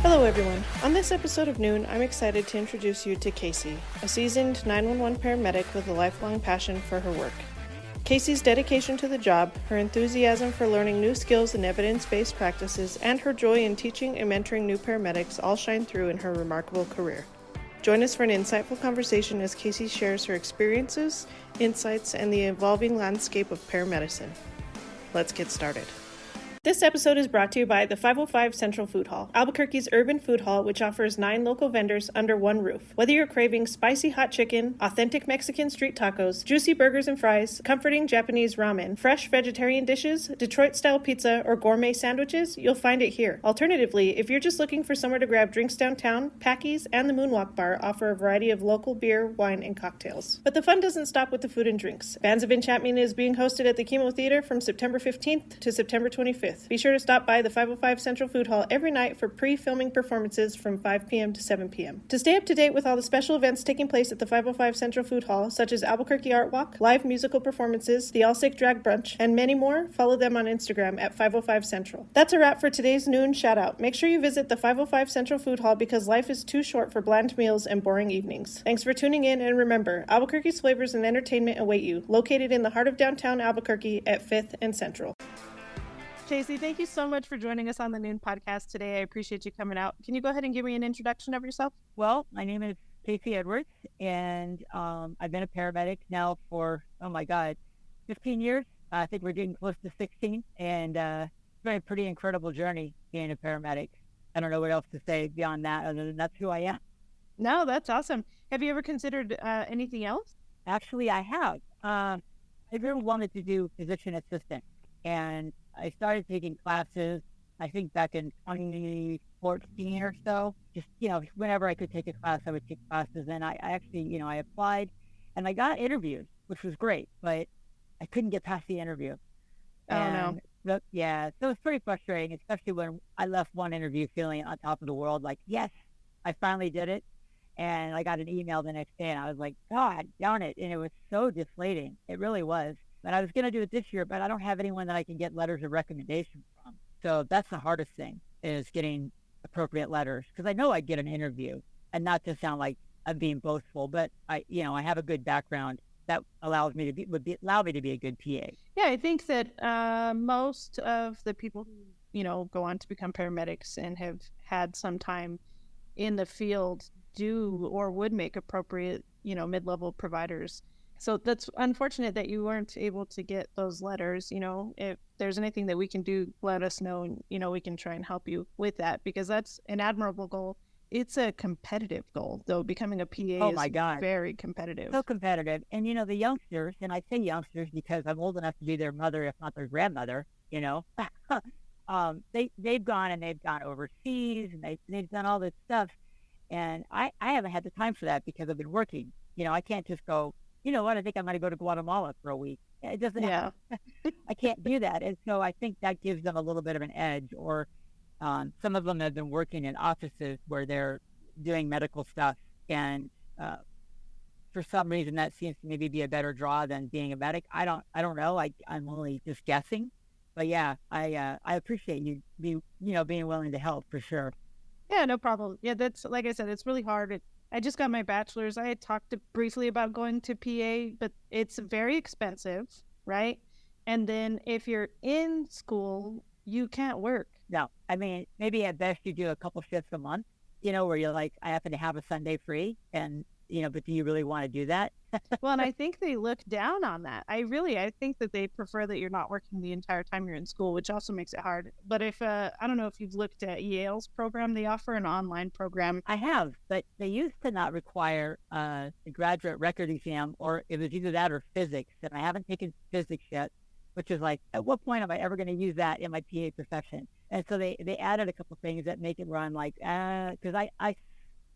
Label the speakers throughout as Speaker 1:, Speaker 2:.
Speaker 1: Hello everyone. On this episode of Noon, I'm excited to introduce you to Casey, a seasoned 911 paramedic with a lifelong passion for her work. Casey's dedication to the job, her enthusiasm for learning new skills and evidence-based practices, and her joy in teaching and mentoring new paramedics all shine through in her remarkable career. Join us for an insightful conversation as Casey shares her experiences, insights, and the evolving landscape of paramedicine. Let's get started. This episode is brought to you by the 505 Central Food Hall, Albuquerque's urban food hall, which offers 9 local vendors under one roof. Whether you're craving spicy hot chicken, authentic Mexican street tacos, juicy burgers and fries, comforting Japanese ramen, fresh vegetarian dishes, Detroit-style pizza, or gourmet sandwiches, you'll find it here. Alternatively, if you're just looking for somewhere to grab drinks downtown, Packy's and the Moonwalk Bar offer a variety of local beer, wine, and cocktails. But the fun doesn't stop with the food and drinks. Bands of Enchantment is being hosted at the Chemo Theater from September 15th to September 25th. Be sure to stop by the 505 Central Food Hall every night for pre-filming performances from 5 p.m. to 7 p.m. To stay up to date with all the special events taking place at the 505 Central Food Hall, such as Albuquerque Art Walk, live musical performances, the All Sick Drag Brunch, and many more, follow them on Instagram at 505 Central. That's a wrap for today's Noon Shoutout. Make sure you visit the 505 Central Food Hall because life is too short for bland meals and boring evenings. Thanks for tuning in, and remember, Albuquerque's flavors and entertainment await you, located in the heart of downtown Albuquerque at 5th and Central. Casey, thank you so much for joining us on the Noon Podcast today. I appreciate you coming out. Can you go ahead and give me an introduction of yourself?
Speaker 2: Well, my name is Casey Edwards, and I've been a paramedic now for, 15 years. I think we're getting close to 16, and it's been a pretty incredible journey being a paramedic. I don't know what else to say beyond that, other than that's who I am.
Speaker 1: No, that's awesome. Have you ever considered anything else?
Speaker 2: Actually, I have. I've ever wanted to do physician assistant, and I started taking classes, I think back in 2014 or so. Just, whenever I could take a class, I would take classes. And I actually, I applied and I got interviews, which was great, but I couldn't get past the interview.
Speaker 1: No.
Speaker 2: Yeah, so it's pretty frustrating, especially when I left one interview feeling on top of the world, like, yes, I finally did it. And I got an email the next day and I was like, God darn it. And it was so deflating. It really was. But I was going to do it this year, but I don't have anyone that I can get letters of recommendation from. So that's the hardest thing, is getting appropriate letters. Because I know I'd get an interview, and not to sound like I'm being boastful, but I have a good background that allows me to allow me to be a good PA.
Speaker 1: Yeah, I think that most of the people who, go on to become paramedics and have had some time in the field do or would make appropriate, mid-level providers. So that's unfortunate that you weren't able to get those letters. If there's anything that we can do, let us know, and, we can try and help you with that, because that's an admirable goal. It's a competitive goal, though. Becoming a PA is very competitive.
Speaker 2: So competitive. And, the youngsters, and I say youngsters because I'm old enough to be their mother, if not their grandmother, they've gone overseas, and they've done all this stuff. And I haven't had the time for that because I've been working. I can't just go, you know what, I think I'm going to go to Guatemala for a week. It doesn't happen. I can't do that. And so I think that gives them a little bit of an edge. Or some of them have been working in offices where they're doing medical stuff. And for some reason, that seems to maybe be a better draw than being a medic. I don't know. I'm only just guessing. But yeah, I appreciate you being willing to help, for sure.
Speaker 1: Yeah, no problem. Yeah, that's, like I said, it's really hard. I just got my bachelor's. I had talked briefly about going to PA, but it's very expensive, right? And then if you're in school, you can't work.
Speaker 2: No, I mean, maybe at best you do a couple shifts a month, where you're like, I happen to have a Sunday free, and, but do you really want to do that?
Speaker 1: Well, and I think they look down on that. I think that they prefer that you're not working the entire time you're in school, which also makes it hard. But if, I don't know if you've looked at Yale's program, they offer an online program.
Speaker 2: I have, but they used to not require a graduate record exam, or it was either that or physics, and I haven't taken physics yet, which is like, at what point am I ever going to use that in my PA profession? And so they added a couple things that make it run like, because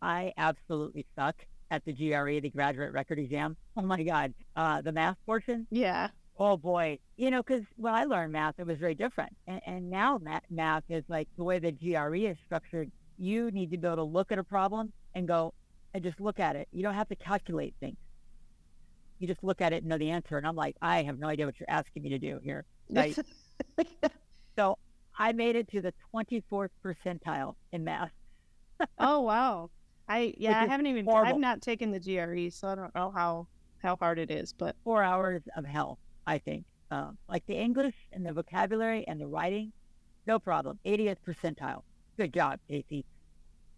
Speaker 2: I absolutely suck at the GRE, the graduate record exam. Oh my God. The math portion.
Speaker 1: Yeah.
Speaker 2: Oh boy. Because when I learned math, it was very different. And now math is like the way the GRE is structured. You need to be able to look at a problem and go and just look at it. You don't have to calculate things. You just look at it and know the answer. And I'm like, I have no idea what you're asking me to do here. Right? So I made it to the 24th percentile in math.
Speaker 1: Oh, wow. I've not taken the GRE, so I don't know how hard it is, but
Speaker 2: 4 hours of hell, I think. Like the English and the vocabulary and the writing, no problem. 80th percentile. Good job, Casey.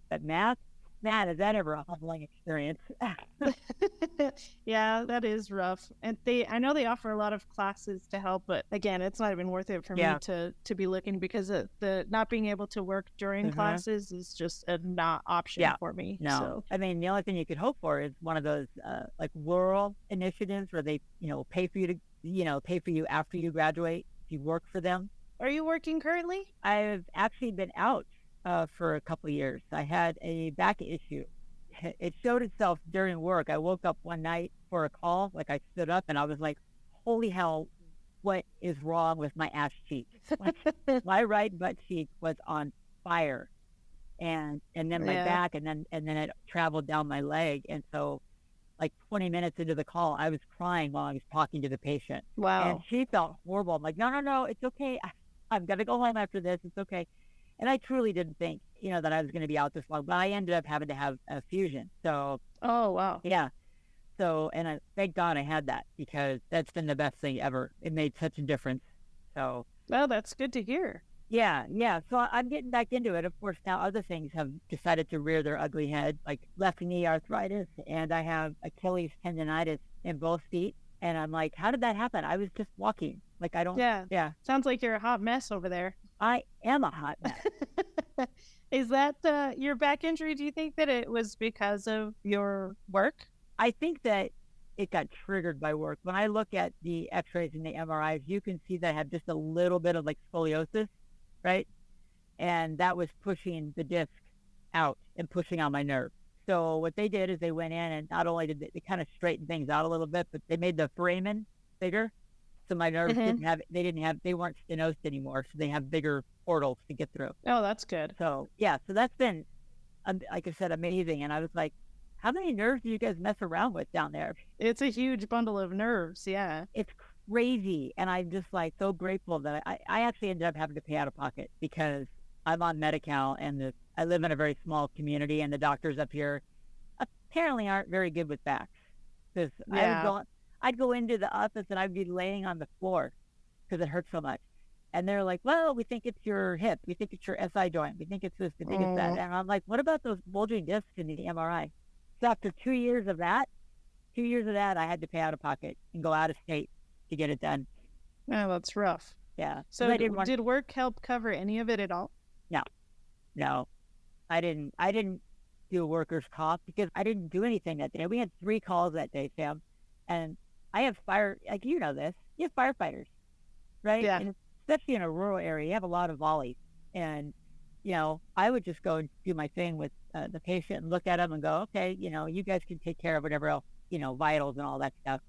Speaker 2: But math, man, is that ever a humbling experience?
Speaker 1: Yeah, that is rough. And I know they offer a lot of classes to help, but again, it's not even worth it for me to be looking, because the not being able to work during classes is just a not option for me.
Speaker 2: No,
Speaker 1: so.
Speaker 2: I mean, the only thing you could hope for is one of those like rural initiatives where they, pay for you after you graduate, if you work for them.
Speaker 1: Are you working currently?
Speaker 2: I've actually been out for a couple of years. I had a back issue. It showed itself during work. I woke up one night for a call, like I stood up and I was like, holy hell, what is wrong with my ass cheek? My right butt cheek was on fire. And then my back, and then it traveled down my leg. And so like 20 minutes into the call, I was crying while I was talking to the patient.
Speaker 1: Wow.
Speaker 2: And she felt horrible. I'm like, no, it's okay. I'm going to go home after this. It's okay. And I truly didn't think, that I was going to be out this long, but I ended up having to have a fusion. So,
Speaker 1: oh, wow.
Speaker 2: Yeah. So, and thank God I had that, because that's been the best thing ever. It made such a difference. So,
Speaker 1: well, that's good to hear.
Speaker 2: Yeah. So I'm getting back into it. Of course, now other things have decided to rear their ugly head, like left knee arthritis, and I have Achilles tendonitis in both feet. And I'm like, how did that happen? I was just walking. Like, I don't. Yeah.
Speaker 1: Sounds like you're a hot mess over there.
Speaker 2: I am a hot mess.
Speaker 1: Is that your back injury? Do you think that it was because of your work?
Speaker 2: I think that it got triggered by work. When I look at the x-rays and the MRIs, you can see that I have just a little bit of like scoliosis, right? And that was pushing the disc out and pushing on my nerve. So what they did is they went in and not only did they kind of straighten things out a little bit, but they made the foramen bigger. So my nerves they weren't stenosed anymore. So they have bigger portals to get through.
Speaker 1: Oh, that's good.
Speaker 2: So yeah, so that's been, like I said, amazing. And I was like, how many nerves do you guys mess around with down there?
Speaker 1: It's a huge bundle of nerves. Yeah.
Speaker 2: It's crazy. And I'm just like so grateful that I actually ended up having to pay out of pocket, because I'm on Medi-Cal and I live in a very small community, and the doctors up here apparently aren't very good with backs. Because I'd go into the office and I'd be laying on the floor because it hurts so much. And they're like, well, we think it's your hip. We think it's your SI joint. We think it's this. We think it's that. And I'm like, what about those bulging discs in the MRI? So after 2 years of that, I had to pay out of pocket and go out of state to get it done.
Speaker 1: Oh, that's rough.
Speaker 2: Yeah.
Speaker 1: So did work help cover any of it at all?
Speaker 2: No, I didn't do a workers' comp because I didn't do anything that day. We had 3 calls that day, Sam. And I have you have firefighters, right?
Speaker 1: Yeah.
Speaker 2: And especially in a rural area, you have a lot of volleys. And, I would just go and do my thing with the patient and look at them and go, okay, you guys can take care of whatever else, vitals and all that stuff.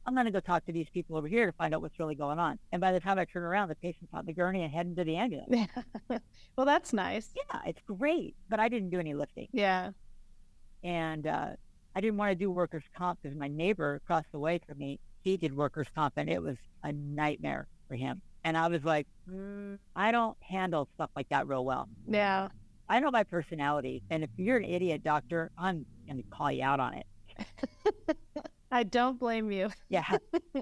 Speaker 2: I'm going to go talk to these people over here to find out what's really going on. And by the time I turn around, the patient's on the gurney and heading to the ambulance.
Speaker 1: Well, that's nice.
Speaker 2: Yeah, it's great. But I didn't do any lifting.
Speaker 1: Yeah.
Speaker 2: And I didn't want to do workers' comp because my neighbor across the way from me, he did workers' comp, and it was a nightmare for him. And I was like, I don't handle stuff like that real well.
Speaker 1: Yeah.
Speaker 2: I know my personality. And if you're an idiot doctor, I'm going to call you out on it.
Speaker 1: I don't blame you.
Speaker 2: Yeah.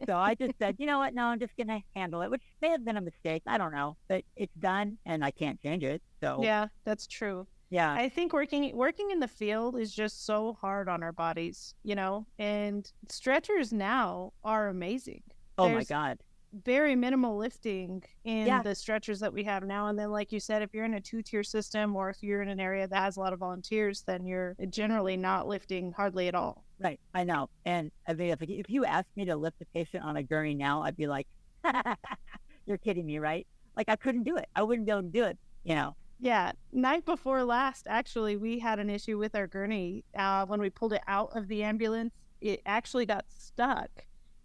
Speaker 2: So I just said, you know what? No, I'm just going to handle it, which may have been a mistake. I don't know. But it's done, and I can't change it. So
Speaker 1: yeah, that's true.
Speaker 2: Yeah.
Speaker 1: I think working in the field is just so hard on our bodies, and stretchers now are amazing.
Speaker 2: Oh, my God.
Speaker 1: Very minimal lifting in the stretchers that we have now. And then, like you said, if you're in a 2-tier system, or if you're in an area that has a lot of volunteers, then you're generally not lifting hardly at all.
Speaker 2: Right. I know. And I mean, if you asked me to lift a patient on a gurney now, I'd be like, you're kidding me, right? Like, I couldn't do it. I wouldn't be able to do it,
Speaker 1: Yeah, night before last, actually, we had an issue with our gurney. When we pulled it out of the ambulance, it actually got stuck,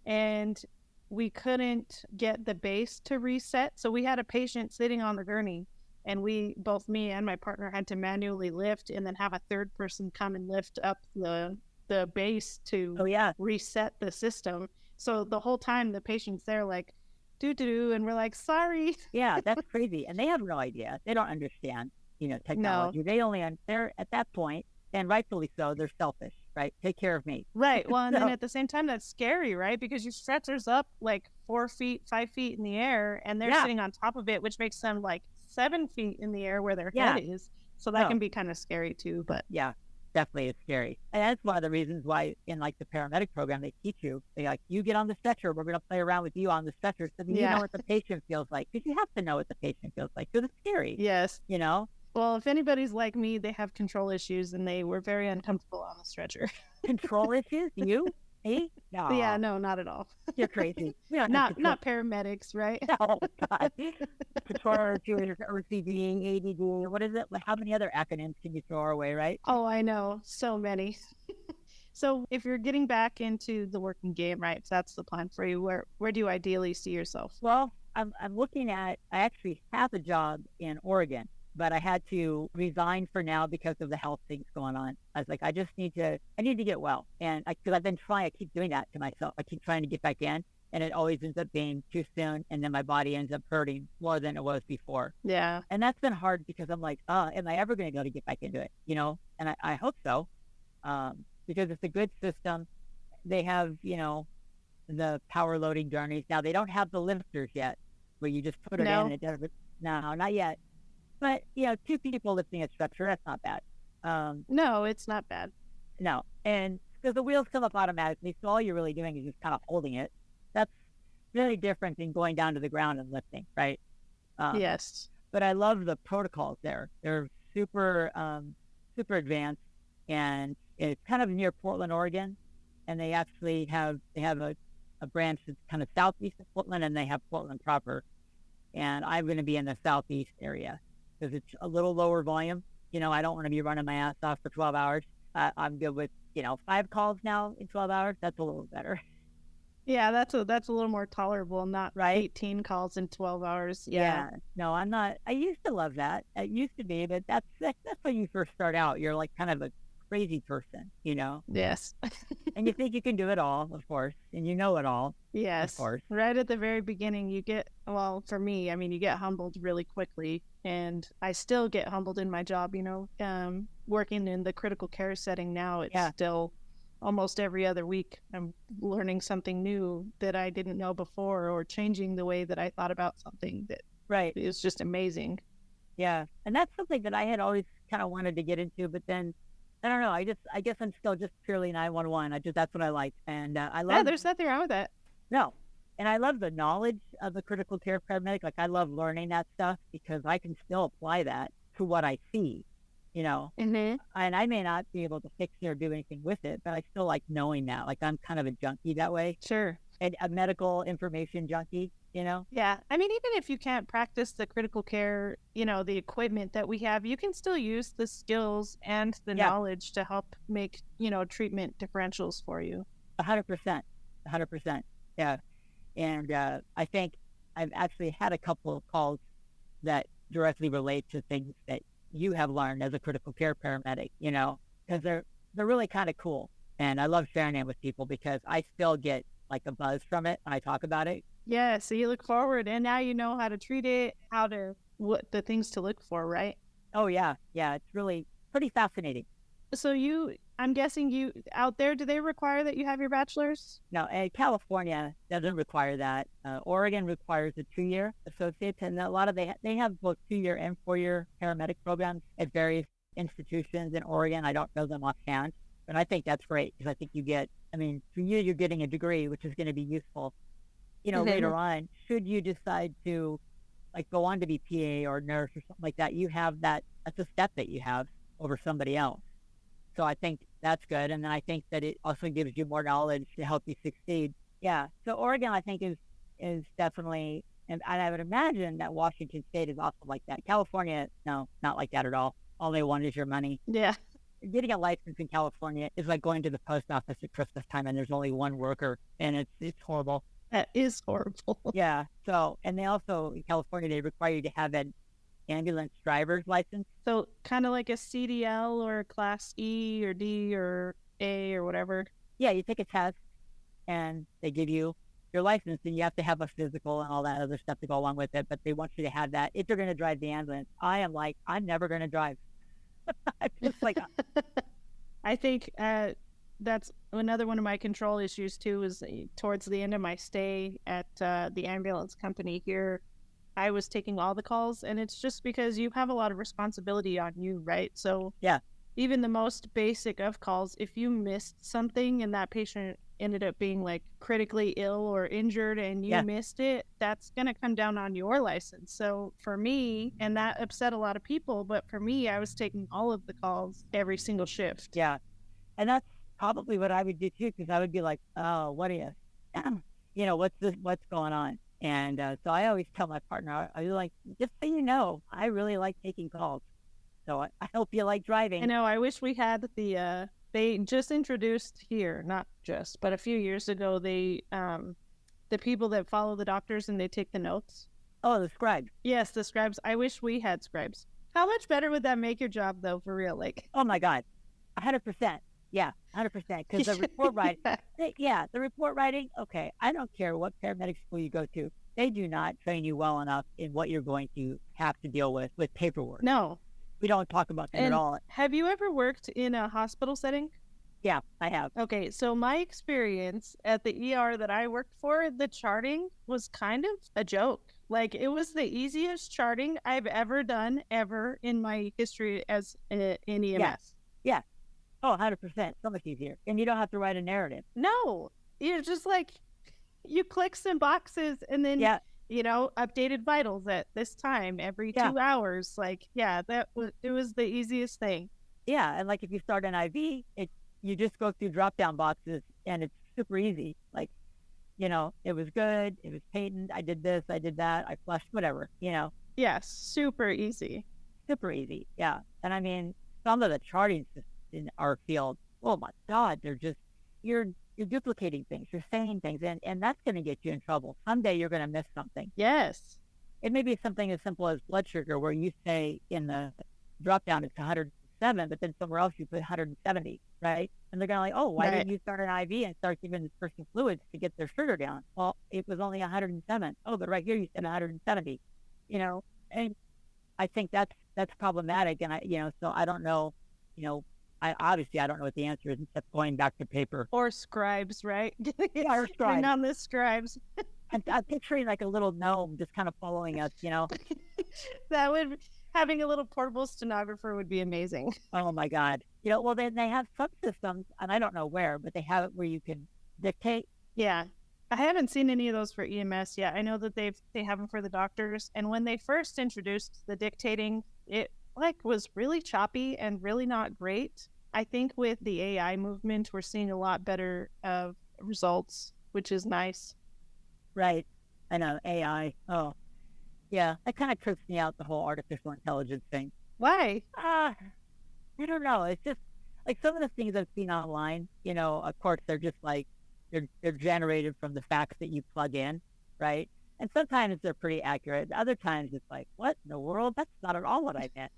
Speaker 1: and we couldn't get the base to reset. So we had a patient sitting on the gurney, and both me and my partner, had to manually lift, and then have a third person come and lift up the base to reset the system. So the whole time the patient's there, like, doo-doo, and we're like, sorry.
Speaker 2: Yeah, that's crazy. And they have no idea. They don't understand, technology.
Speaker 1: No.
Speaker 2: They only, they're at that point, and rightfully so, they're selfish, right? Take care of me.
Speaker 1: Right. Well, and then at the same time, that's scary, right? Because your stretcher's up like 4 feet, 5 feet in the air, and they're sitting on top of it, which makes them like 7 feet in the air where their head is. So that can be kind of scary too. But
Speaker 2: yeah, definitely it's scary. And that's one of the reasons why in like the paramedic program, they teach you, you get on the stretcher, we're going to play around with you on the stretcher so that you know what the patient feels like. Because you have to know what the patient feels like. Because it's scary.
Speaker 1: Yes. Well, if anybody's like me, they have control issues, and they were very uncomfortable on the stretcher.
Speaker 2: Control issues? You? Me? No.
Speaker 1: Yeah, no, not at all.
Speaker 2: You're crazy.
Speaker 1: Not paramedics, right?
Speaker 2: Oh, God. Control issues, OCD, ADD. What is it? How many other acronyms can you throw our way, right?
Speaker 1: Oh, I know. So many. So if you're getting back into the working game, right, if that's the plan for you, where do you ideally see yourself?
Speaker 2: Well, I'm looking at, I actually have a job in Oregon, but I had to resign for now because of the health things going on. I was like, I need to get well. And because I've been trying, I keep doing that to myself. I keep trying to get back in, and it always ends up being too soon. And then my body ends up hurting more than it was before.
Speaker 1: Yeah.
Speaker 2: And that's been hard because I'm like, am I ever going to be able to get back into it? And I hope so. Because it's a good system. They have, the power loading journeys. Now they don't have the lifters yet where you just put it in and it does it. No, not yet. But, 2 people lifting a stretcher, that's not bad.
Speaker 1: No, it's not bad.
Speaker 2: No. And because the wheels come up automatically, so all you're really doing is just kind of holding it. That's really different than going down to the ground and lifting, right?
Speaker 1: Yes.
Speaker 2: But I love the protocols there. They're super, super advanced. And it's kind of near Portland, Oregon. And they actually have a branch that's kind of southeast of Portland, and they have Portland proper. And I'm going to be in the southeast area because it's a little lower volume. I don't want to be running my ass off for 12 hours. I'm good with, 5 calls now in 12 hours. That's a little better.
Speaker 1: Yeah, that's a little more tolerable, not
Speaker 2: right?
Speaker 1: 18 calls in 12 hours.
Speaker 2: Yeah. No, I'm not. I used to love that. It used to be, but that's when you first start out. You're like kind of a crazy person,
Speaker 1: Yes.
Speaker 2: And you think you can do it all, of course, and you know it all.
Speaker 1: Yes.
Speaker 2: Of course.
Speaker 1: Right at the very beginning, for me, you get humbled really quickly, and I still get humbled in my job, working in the critical care setting now. It's still almost every other week I'm learning something new that I didn't know before, or changing the way that I thought about something that is just amazing.
Speaker 2: Yeah. And that's something that I had always kind of wanted to get into, but then I don't know. I guess I'm still just purely 911. That's what I like. And I love.
Speaker 1: Yeah, there's nothing wrong with that.
Speaker 2: No. And I love the knowledge of the critical care paramedic. Like, I love learning that stuff because I can still apply that to what I see,
Speaker 1: Mm-hmm.
Speaker 2: And I may not be able to fix it or do anything with it, but I still like knowing that. Like, I'm kind of a junkie that way.
Speaker 1: Sure.
Speaker 2: And a medical information junkie.
Speaker 1: Yeah. Even if you can't practice the critical care, the equipment that we have, you can still use the skills and the knowledge to help make, treatment differentials for you.
Speaker 2: 100%. 100%. Yeah. And I think I've actually had a couple of calls that directly relate to things that you have learned as a critical care paramedic, because they're really kind of cool. And I love sharing it with people because I still get like a buzz from it when I talk about it.
Speaker 1: Yeah, so you look forward, and now you know how to treat it, what the things to look for, right?
Speaker 2: Oh, yeah. Yeah, it's really pretty fascinating.
Speaker 1: So I'm guessing you out there, do they require that you have your bachelor's?
Speaker 2: No, California doesn't require that. Oregon requires a 2-year associate, and a lot of they have both 2-year and 4-year paramedic programs at various institutions in Oregon. I don't know them offhand, but I think that's great because I think for you, you're getting a degree, which is going to be useful. Later on, should you decide to like go on to be PA or nurse or something like that, you have that's a step that you have over somebody else. So I think that's good. And then I think that it also gives you more knowledge to help you succeed. Yeah. So Oregon, I think is definitely And I would imagine that Washington State is also like that. California, no, not like that at all. All they want is your money.
Speaker 1: Yeah.
Speaker 2: Getting a license in California is like going to the post office at Christmas time and there's only one worker, and it's horrible.
Speaker 1: That is horrible.
Speaker 2: Yeah. So, and they also, in California, they require you to have an ambulance driver's license.
Speaker 1: So kind of like a CDL or a class E or D or A or whatever.
Speaker 2: Yeah, you take a test and they give you your license, and you have to have a physical and all that other stuff to go along with it. But they want you to have that if you're going to drive the ambulance. I am like, I'm never going to drive. I'm just like,
Speaker 1: I think that's another one of my control issues too, is towards the end of my stay at the ambulance company here, I was taking all the calls, and it's just because you have a lot of responsibility on you, right? So
Speaker 2: yeah,
Speaker 1: even the most basic of calls, if you missed something and that patient ended up being like critically ill or injured and you missed it, that's going to come down on your license. So for me, and that upset a lot of people, but for me, I was taking all of the calls every single shift.
Speaker 2: Yeah. And that's probably what I would do too, because I would be like, oh, what are you, what's going on? And so I always tell my partner, I was like, just so you know, I really like taking calls. So I hope you like driving.
Speaker 1: I know. I wish we had they just introduced here, not just, but a few years ago, the people that follow the doctors and they take the notes.
Speaker 2: Oh, the scribes.
Speaker 1: Yes, the scribes. I wish we had scribes. How much better would that make your job, though, for real? Like,
Speaker 2: oh my God, 100%. Yeah, 100%. Because the report writing, the report writing. Okay, I don't care what paramedic school you go to. They do not train you well enough in what you're going to have to deal with paperwork.
Speaker 1: No.
Speaker 2: We don't talk about that at all.
Speaker 1: Have you ever worked in a hospital setting?
Speaker 2: Yeah, I have.
Speaker 1: Okay, so my experience at the ER that I worked for, the charting was kind of a joke. Like, it was the easiest charting I've ever done ever in my history as in EMS.
Speaker 2: Yeah. Oh, 100%. So much easier. And you don't have to write a narrative.
Speaker 1: No, you're just like, you click some boxes and then updated vitals at this time every 2 hours. Like, it was the easiest thing.
Speaker 2: Yeah. And like, if you start an IV, you just go through drop down boxes and it's super easy. Like, it was good. It was patent. I did this. I did that. I flushed, whatever,
Speaker 1: Yes. Super easy.
Speaker 2: Super easy. Yeah. And I mean, some of the charting in our field, oh my God, they're just, you're duplicating things, you're saying things, and that's going to get you in trouble. Someday you're going to miss something.
Speaker 1: Yes.
Speaker 2: It may be something as simple as blood sugar, where you say in the drop down it's 107, but then somewhere else you put 170, right? And they're going to like, oh, why didn't you start an IV and start giving this person fluids to get their sugar down? Well, it was only 107. Oh, but right here you said 170, and I think that's problematic. And so I don't know, I don't know what the answer is, except going back to paper.
Speaker 1: Or scribes, right?
Speaker 2: Yeah, or scribes.
Speaker 1: Bring on the scribes.
Speaker 2: I'm picturing like a little gnome just kind of following us,
Speaker 1: Having a little portable stenographer would be amazing.
Speaker 2: Oh my God. Well, then they have some systems, and I don't know where, but they have it where you can dictate.
Speaker 1: Yeah. I haven't seen any of those for EMS yet. I know that they have them for the doctors. And when they first introduced the dictating, it was really choppy and really not great. I think with the AI movement, we're seeing a lot better results, which is nice.
Speaker 2: Right. I know. AI. Oh, yeah. That kind of trips me out, the whole artificial intelligence thing.
Speaker 1: Why?
Speaker 2: I don't know. It's just like some of the things I've seen online, of course, they're just like, they're generated from the facts that you plug in, right? And sometimes they're pretty accurate. Other times it's like, what in the world? That's not at all what I meant.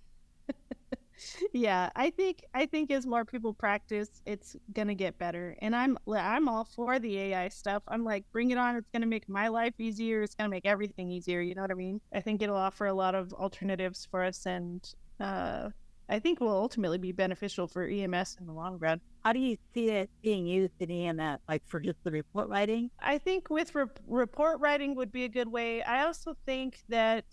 Speaker 1: Yeah, I think as more people practice, it's gonna get better. And I'm all for the AI stuff. I'm like, bring it on. It's gonna make my life easier. It's gonna make everything easier. You know what I mean? I think it'll offer a lot of alternatives for us, and I think will ultimately be beneficial for EMS in the long run.
Speaker 2: How do you see it being used in EMS, like for just the report writing?
Speaker 1: I think with report writing would be a good way. I also think that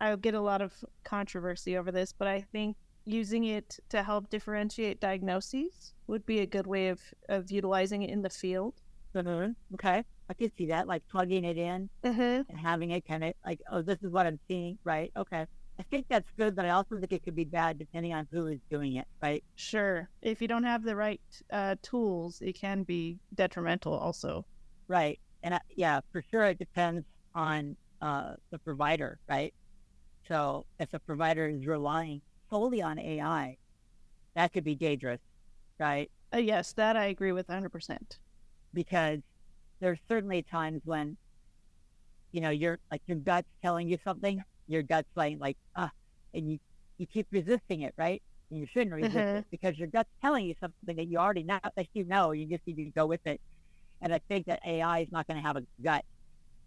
Speaker 1: I'll get a lot of controversy over this, but I think using it to help differentiate diagnoses would be a good way of utilizing it in the field.
Speaker 2: Mm-hmm. Okay. I can see that, like plugging it in and having it kind of like, oh, this is what I'm seeing. Right. Okay. I think that's good, but I also think it could be bad depending on who is doing it. Right.
Speaker 1: Sure. If you don't have the right tools, it can be detrimental also.
Speaker 2: Right. Yeah, for sure it depends on the provider, right? So if the provider is relying solely on AI, that could be dangerous, right?
Speaker 1: Yes, that I agree with 100%.
Speaker 2: Because there's certainly times when, you're like your gut's telling you something, your gut's like, and you keep resisting it, right? And you shouldn't resist it because your gut's telling you something that you already know, that you just need to go with it. And I think that AI is not going to have a gut.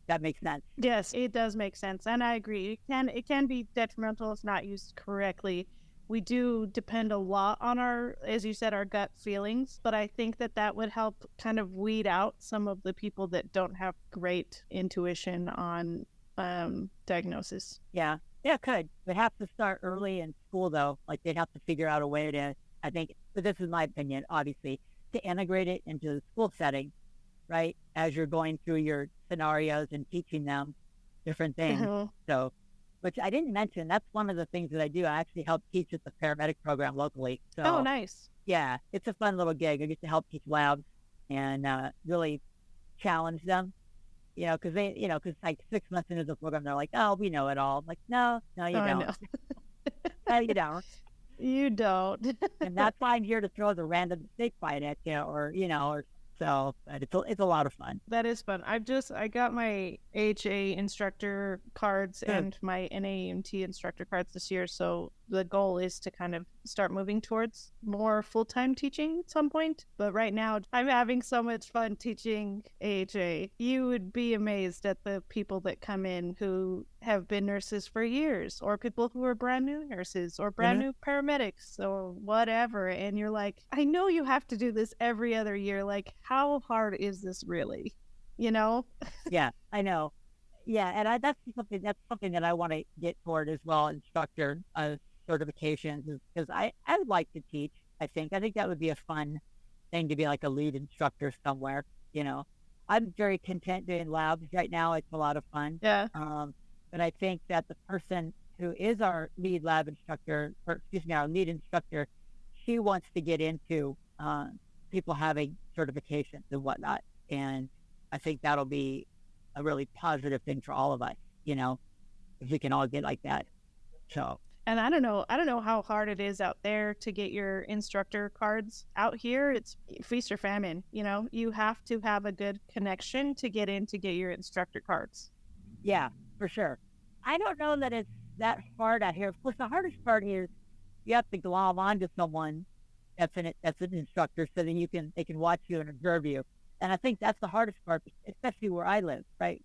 Speaker 2: That makes sense.
Speaker 1: Yes, it does make sense. And I agree. It can be detrimental if not used correctly. We do depend a lot on our, as you said, our gut feelings, but I think that would help kind of weed out some of the people that don't have great intuition on diagnosis.
Speaker 2: Yeah, it could. They have to start early in school, though. Like they'd have to figure out a way to, I think, but this is my opinion, obviously, to integrate it into the school setting, right? As you're going through your scenarios and teaching them different things. So, which I didn't mention, that's one of the things that I do. I actually help teach at the paramedic program locally. So,
Speaker 1: oh, nice.
Speaker 2: Yeah, it's a fun little gig. I get to help teach labs and really challenge them, because because like 6 months into the program, they're like, oh, we know it all. I'm like, no, you don't. No, you don't.
Speaker 1: You don't.
Speaker 2: And that's why I'm here to throw the random steak bite at you, or so. But it's a lot of fun.
Speaker 1: That is fun. I got my AHA instructor cards and my NAEMT instructor cards this year. So the goal is to kind of start moving towards more full-time teaching at some point. But right now, I'm having so much fun teaching AHA. You would be amazed at the people that come in who have been nurses for years, or people who are brand new nurses or brand new paramedics or whatever. And you're like, I know you have to do this every other year. Like, how hard is this really?
Speaker 2: Yeah, I know. Yeah, and that's something that I want to get toward as well, instructor certifications, because I would like to teach. I think that would be a fun thing to be like a lead instructor somewhere. I'm very content doing labs right now. It's a lot of fun.
Speaker 1: Yeah.
Speaker 2: But I think that the person who is our lead lab instructor, our lead instructor, she wants to get into people having certifications and whatnot. And I think that'll be a really positive thing for all of us, if we can all get like that. So.
Speaker 1: And I don't know how hard it is out there to get your instructor cards. Out here, it's feast or famine. You have to have a good connection to get in to get your instructor cards.
Speaker 2: Yeah, for sure. I don't know that it's that hard out here. Of course, the hardest part is you have to glom onto someone that's an instructor, so that they can watch you and observe you. And I think that's the hardest part, especially where I live, right?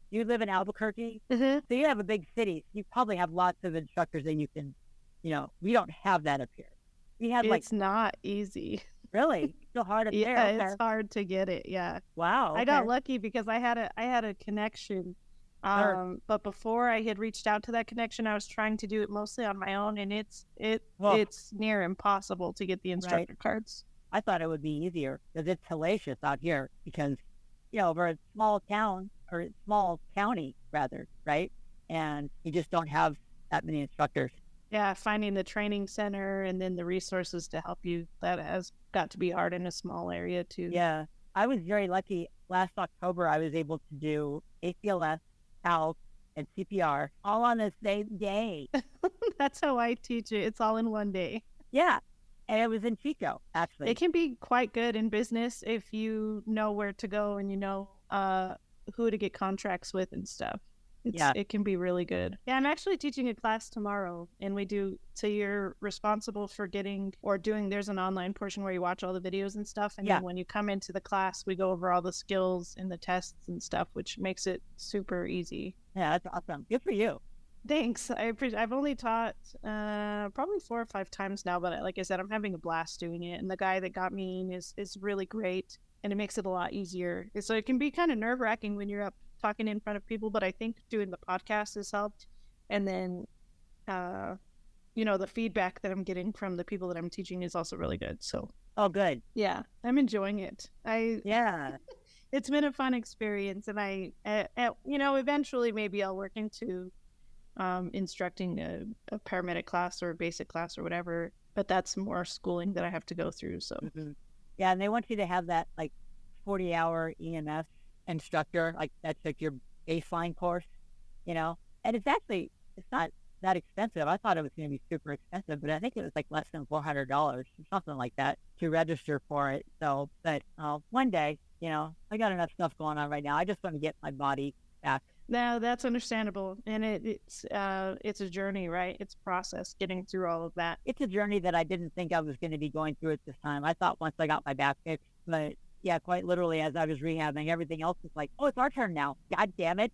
Speaker 2: You live in Albuquerque, so you have a big city. You probably have lots of instructors that you can, we don't have that up here. We have
Speaker 1: it's not easy.
Speaker 2: Really? Still hard up there?
Speaker 1: Yeah, it's hard to get it. Yeah.
Speaker 2: Wow. Okay.
Speaker 1: I got lucky because I had a connection. But before I had reached out to that connection, I was trying to do it mostly on my own, and it's near impossible to get the instructor cards.
Speaker 2: I thought it would be easier because it's hellacious out here because, we're a small town, or small county rather, right? And you just don't have that many instructors.
Speaker 1: Yeah, finding the training center and then the resources to help you, that has got to be hard in a small area too.
Speaker 2: Yeah, I was very lucky. Last October, I was able to do ACLS, PALS, and CPR all on the same day.
Speaker 1: That's how I teach it. It's all in one day.
Speaker 2: Yeah. And it was in Chico, actually.
Speaker 1: It can be quite good in business if you know where to go and who to get contracts with and stuff. It can be really good. Yeah, I'm actually teaching a class tomorrow, and so you're responsible for there's an online portion where you watch all the videos and stuff, and then when you come into the class, we go over all the skills and the tests and stuff, which makes it super easy.
Speaker 2: Yeah, that's awesome. Good for you.
Speaker 1: Thanks. I've only taught probably 4 or 5 times now, but like I said, I'm having a blast doing it, and the guy that got me in is really great, and it makes it a lot easier. So it can be kind of nerve-wracking when you're up talking in front of people, but I think doing the podcast has helped, and then the feedback that I'm getting from the people that I'm teaching is also really good. So
Speaker 2: good.
Speaker 1: Yeah, I'm enjoying it. It's been a fun experience, and I eventually maybe I'll work into instructing a paramedic class or a basic class or whatever, but that's more schooling that I have to go through. So
Speaker 2: yeah, and they want you to have that like 40-hour EMS instructor, like that took your baseline course, and it's not that expensive. I thought it was going to be super expensive, but I think it was like less than $400 or something like that to register for it. So, but one day, I got enough stuff going on right now. I just want to get my body back.
Speaker 1: No, that's understandable. And it's a journey, right? It's a process getting through all of that.
Speaker 2: It's a journey that I didn't think I was going to be going through at this time. I thought once I got my back fixed, but yeah, quite literally, as I was rehabbing, everything else was like, oh, it's our turn now. God damn it.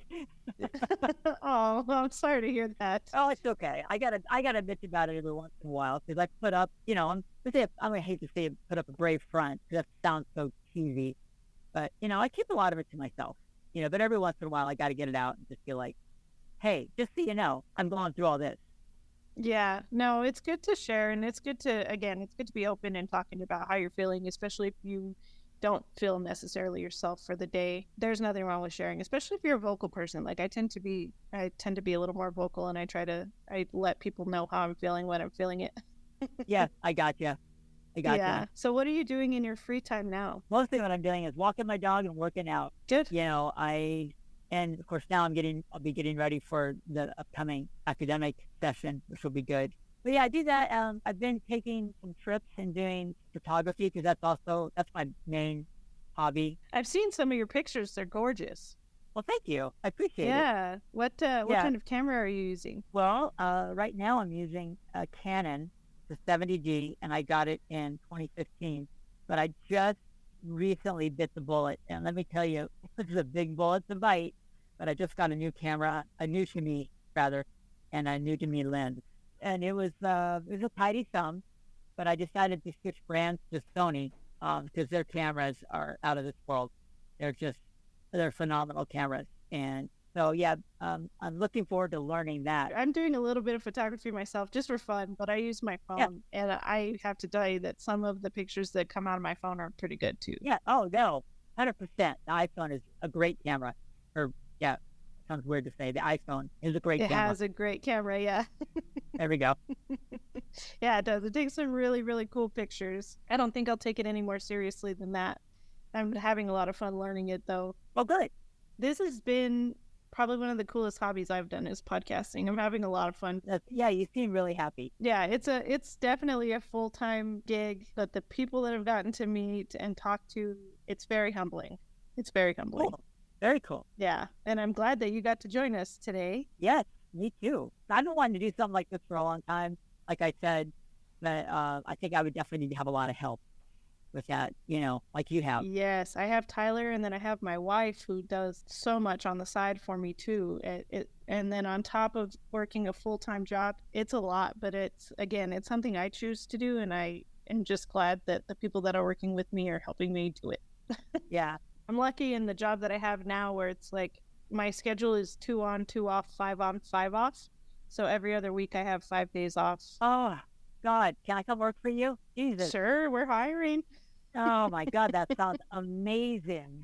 Speaker 1: Oh, well, I'm sorry to hear that.
Speaker 2: Oh, it's okay. I gotta bitch about it every once in a while because I put up, I'm gonna hate to say put up a brave front because that sounds so cheesy, but I keep a lot of it to myself. But every once in a while I got to get it out and just feel like, hey, just so you know, I'm going through all this.
Speaker 1: Yeah, no, it's good to share, and it's good to be open and talking about how you're feeling, especially if you don't feel necessarily yourself for the day. There's nothing wrong with sharing, especially if you're a vocal person. Like I tend to be a little more vocal, and I let people know how I'm feeling when I'm feeling it.
Speaker 2: Yeah, I got you. Yeah.
Speaker 1: So what are you doing in your free time now?
Speaker 2: Mostly what I'm doing is walking my dog and working out.
Speaker 1: Good.
Speaker 2: And of course now I'll be getting ready for the upcoming academic session, which will be good. But yeah, I do that. I've been taking some trips and doing photography because that's my main hobby.
Speaker 1: I've seen some of your pictures. They're gorgeous.
Speaker 2: Well, thank you. I appreciate it.
Speaker 1: Yeah. What kind of camera are you using?
Speaker 2: Well, right now I'm using a Canon, the 70D, and I got it in 2015. But I just recently bit the bullet, and let me tell you, this is a big bullet to bite. But I just got a new camera, and a new to me lens, and it was a tidy sum. But I decided to switch brands to Sony because their cameras are out of this world. They're phenomenal cameras, and so yeah, I'm looking forward to learning that.
Speaker 1: I'm doing a little bit of photography myself just for fun, but I use my phone, and I have to tell you that some of the pictures that come out of my phone are pretty good too.
Speaker 2: Yeah. Oh no, 100%. The iPhone is a great camera. Sounds weird to say. The iPhone is a great camera.
Speaker 1: It has a great camera. Yeah.
Speaker 2: There we go.
Speaker 1: Yeah, it does. It takes some really, really cool pictures. I don't think I'll take it any more seriously than that. I'm having a lot of fun learning it though.
Speaker 2: Well, good.
Speaker 1: This has been probably one of the coolest hobbies I've done is podcasting. I'm having a lot of fun.
Speaker 2: Yeah, you seem really happy.
Speaker 1: Yeah, it's definitely a full-time gig, but the people that I've gotten to meet and talk to, it's very humbling. It's very humbling.
Speaker 2: Cool. Very cool.
Speaker 1: Yeah, and I'm glad that you got to join us today.
Speaker 2: Yes, me too. I've been wanting to do something like this for a long time, like I said, but I think I would definitely need to have a lot of help with that, like you have.
Speaker 1: Yes, I have Tyler, and then I have my wife who does so much on the side for me too. And then on top of working a full-time job, it's a lot, but it's something I choose to do, and I am just glad that the people that are working with me are helping me do it.
Speaker 2: Yeah.
Speaker 1: I'm lucky in the job that I have now where it's like my schedule is 2 on, 2 off, 5 on, 5 off. So every other week I have 5 days off.
Speaker 2: Oh, God. Can I come work for you? Jesus.
Speaker 1: Sure, we're hiring.
Speaker 2: Oh, my God. That sounds amazing.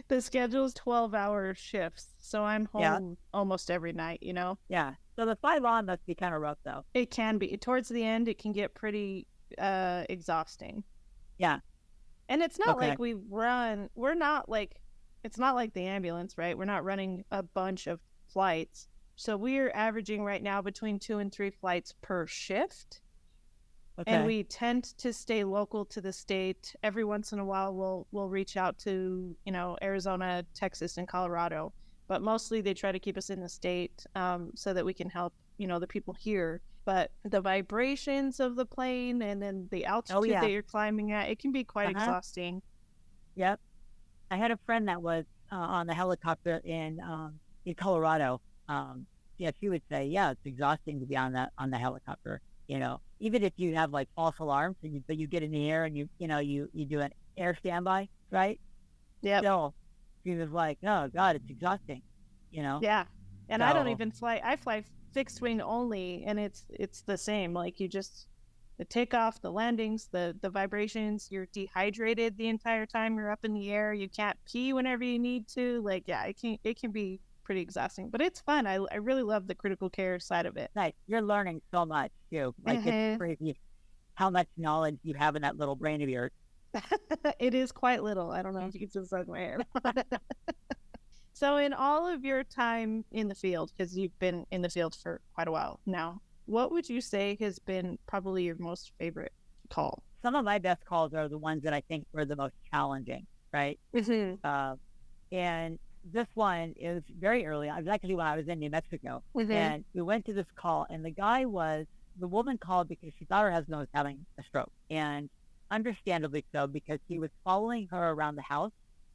Speaker 1: The schedule is 12-hour shifts. So I'm home almost every night,
Speaker 2: Yeah. So the 5 on must be kind of rough, though.
Speaker 1: It can be. Towards the end, it can get pretty exhausting.
Speaker 2: Yeah.
Speaker 1: And it's not like it's not like the ambulance, right? We're not running a bunch of flights. So we're averaging right now between 2 and 3 flights per shift. Okay. And we tend to stay local to the state. Every once in a while, we'll reach out to, Arizona, Texas, and Colorado. But mostly they try to keep us in the state so that we can help, the people here. But the vibrations of the plane and then the altitude that you're climbing at, it can be quite exhausting.
Speaker 2: Yep. I had a friend that was on the helicopter in Colorado. She would say, it's exhausting to be on the helicopter. Even if you have like false alarms, but you get in the air and you do an air standby, right? Yeah. So she was like, oh God, it's exhausting.
Speaker 1: Yeah. And I don't even fly. I fly fixed wing only, and it's the same. Like you just the takeoff, the landings, the vibrations. You're dehydrated the entire time you're up in the air. You can't pee whenever you need to. Like it can be pretty exhausting, but it's fun. I really love the critical care side of it.
Speaker 2: Nice. You're learning so much too. Like it's crazy how much knowledge you have in that little brain of yours.
Speaker 1: It is quite little. I don't know if you can see the side of my hair. So in all of your time in the field, because you've been in the field for quite a while now, what would you say has been probably your most favorite call?
Speaker 2: Some of my best calls are the ones that I think were the most challenging, right? And this one is very early. I was actually when I was in New Mexico, and we went to this call, and the woman called because she thought her husband was having a stroke, and understandably so, because he was following her around the house.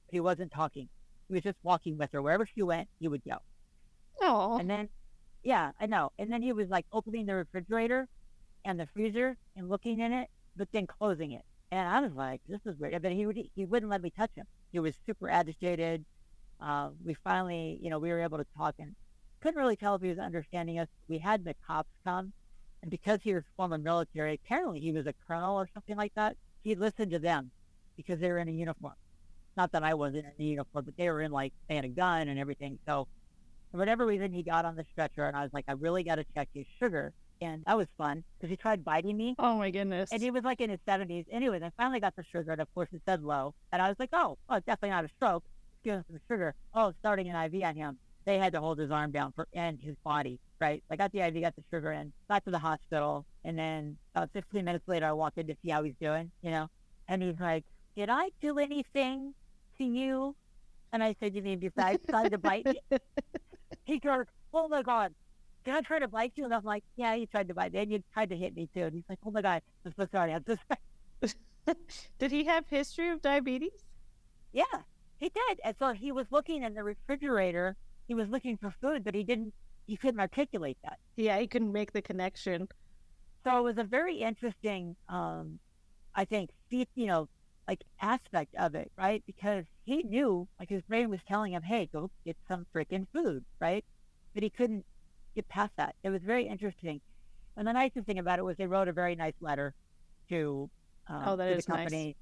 Speaker 2: He wasn't talking. He was just walking with her. Wherever she went, he would go.
Speaker 1: Oh.
Speaker 2: And then, yeah, I know. And then he was like opening the refrigerator and the freezer and looking in it, but then closing it. And I was like, this is weird. But he wouldn't let me touch him. He was super agitated. We finally, we were able to talk and couldn't really tell if he was understanding us. We had the cops come. And because he was former military, apparently he was a colonel or something like that. He listened to them because they were in a uniform. Not that I wasn't in a uniform, but they were they had a gun and everything. So for whatever reason, he got on the stretcher, and I was like, I really got to check his sugar. And that was fun because he tried biting me.
Speaker 1: Oh, my goodness.
Speaker 2: And he was like in his 70s. Anyways, I finally got the sugar, and of course it said low. And I was like, oh, it's definitely not a stroke. Give him some sugar. Oh, starting an IV on him. They had to hold his arm down and his body, right? I got the IV, got the sugar in, got to the hospital. And then 15 minutes later, I walked in to see how he's doing, And he's like, did I do anything to you? And I said, you mean besides trying to bite me? He goes, oh my God, did I try to bite you? And I'm like, yeah, you tried to bite me. And you tried to hit me too. And he's like, oh my God, I'm so sorry. I'm so sorry.
Speaker 1: Did he have history of diabetes?
Speaker 2: Yeah, he did. And so he was looking in the refrigerator. He was looking for food, but he couldn't articulate that.
Speaker 1: Yeah, he couldn't make the connection.
Speaker 2: So it was a very interesting, I think, aspect of it, right? Because he knew, his brain was telling him, hey, go get some freaking food, right? But he couldn't get past that. It was very interesting. And the nicest thing about it was they wrote a very nice letter to the company. Nice.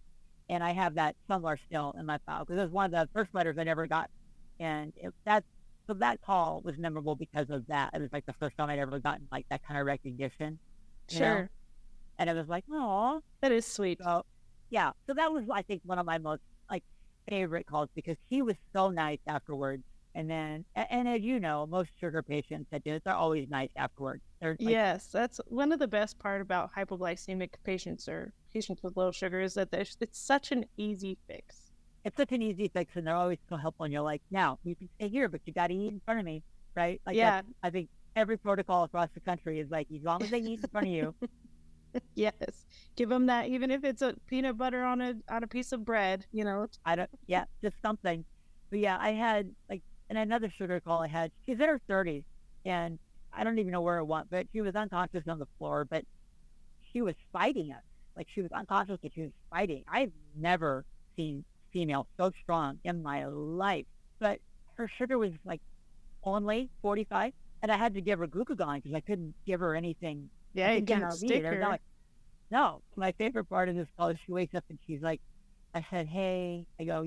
Speaker 2: And I have that somewhere still in my file because it was one of the first letters I never got. And that call was memorable because of that. It was like the first time I'd ever gotten that kind of recognition.
Speaker 1: Sure.
Speaker 2: And it was like, oh,
Speaker 1: that is sweet.
Speaker 2: So, yeah. So that was, I think, one of my most favorite calls because he was so nice afterwards. And then, and as you know, most sugar patients that do this are always nice afterwards.
Speaker 1: Yes, that's one of the best part about hypoglycemic patients or patients with low sugar is that it's such an easy fix.
Speaker 2: It's such an easy fix, and they're always so helpful. And you're like, now you can stay here, but you got to eat in front of me, right?
Speaker 1: Yeah.
Speaker 2: I think every protocol across the country is as long as they eat in front of you.
Speaker 1: Yes, give them that, even if it's a peanut butter on a piece of bread,
Speaker 2: just something. But yeah, I had in another sugar call I had, she's in her 30s, and I don't even know where it went, but she was unconscious on the floor, but she was fighting us. She was unconscious, but she was fighting. I've never seen female so strong in my life, but her sugar was only 45, and I had to give her glucagon because I couldn't give her anything.
Speaker 1: Yeah, you can't stick her.
Speaker 2: No, my favorite part of this call is she wakes up and she's like, I said, hey, I go,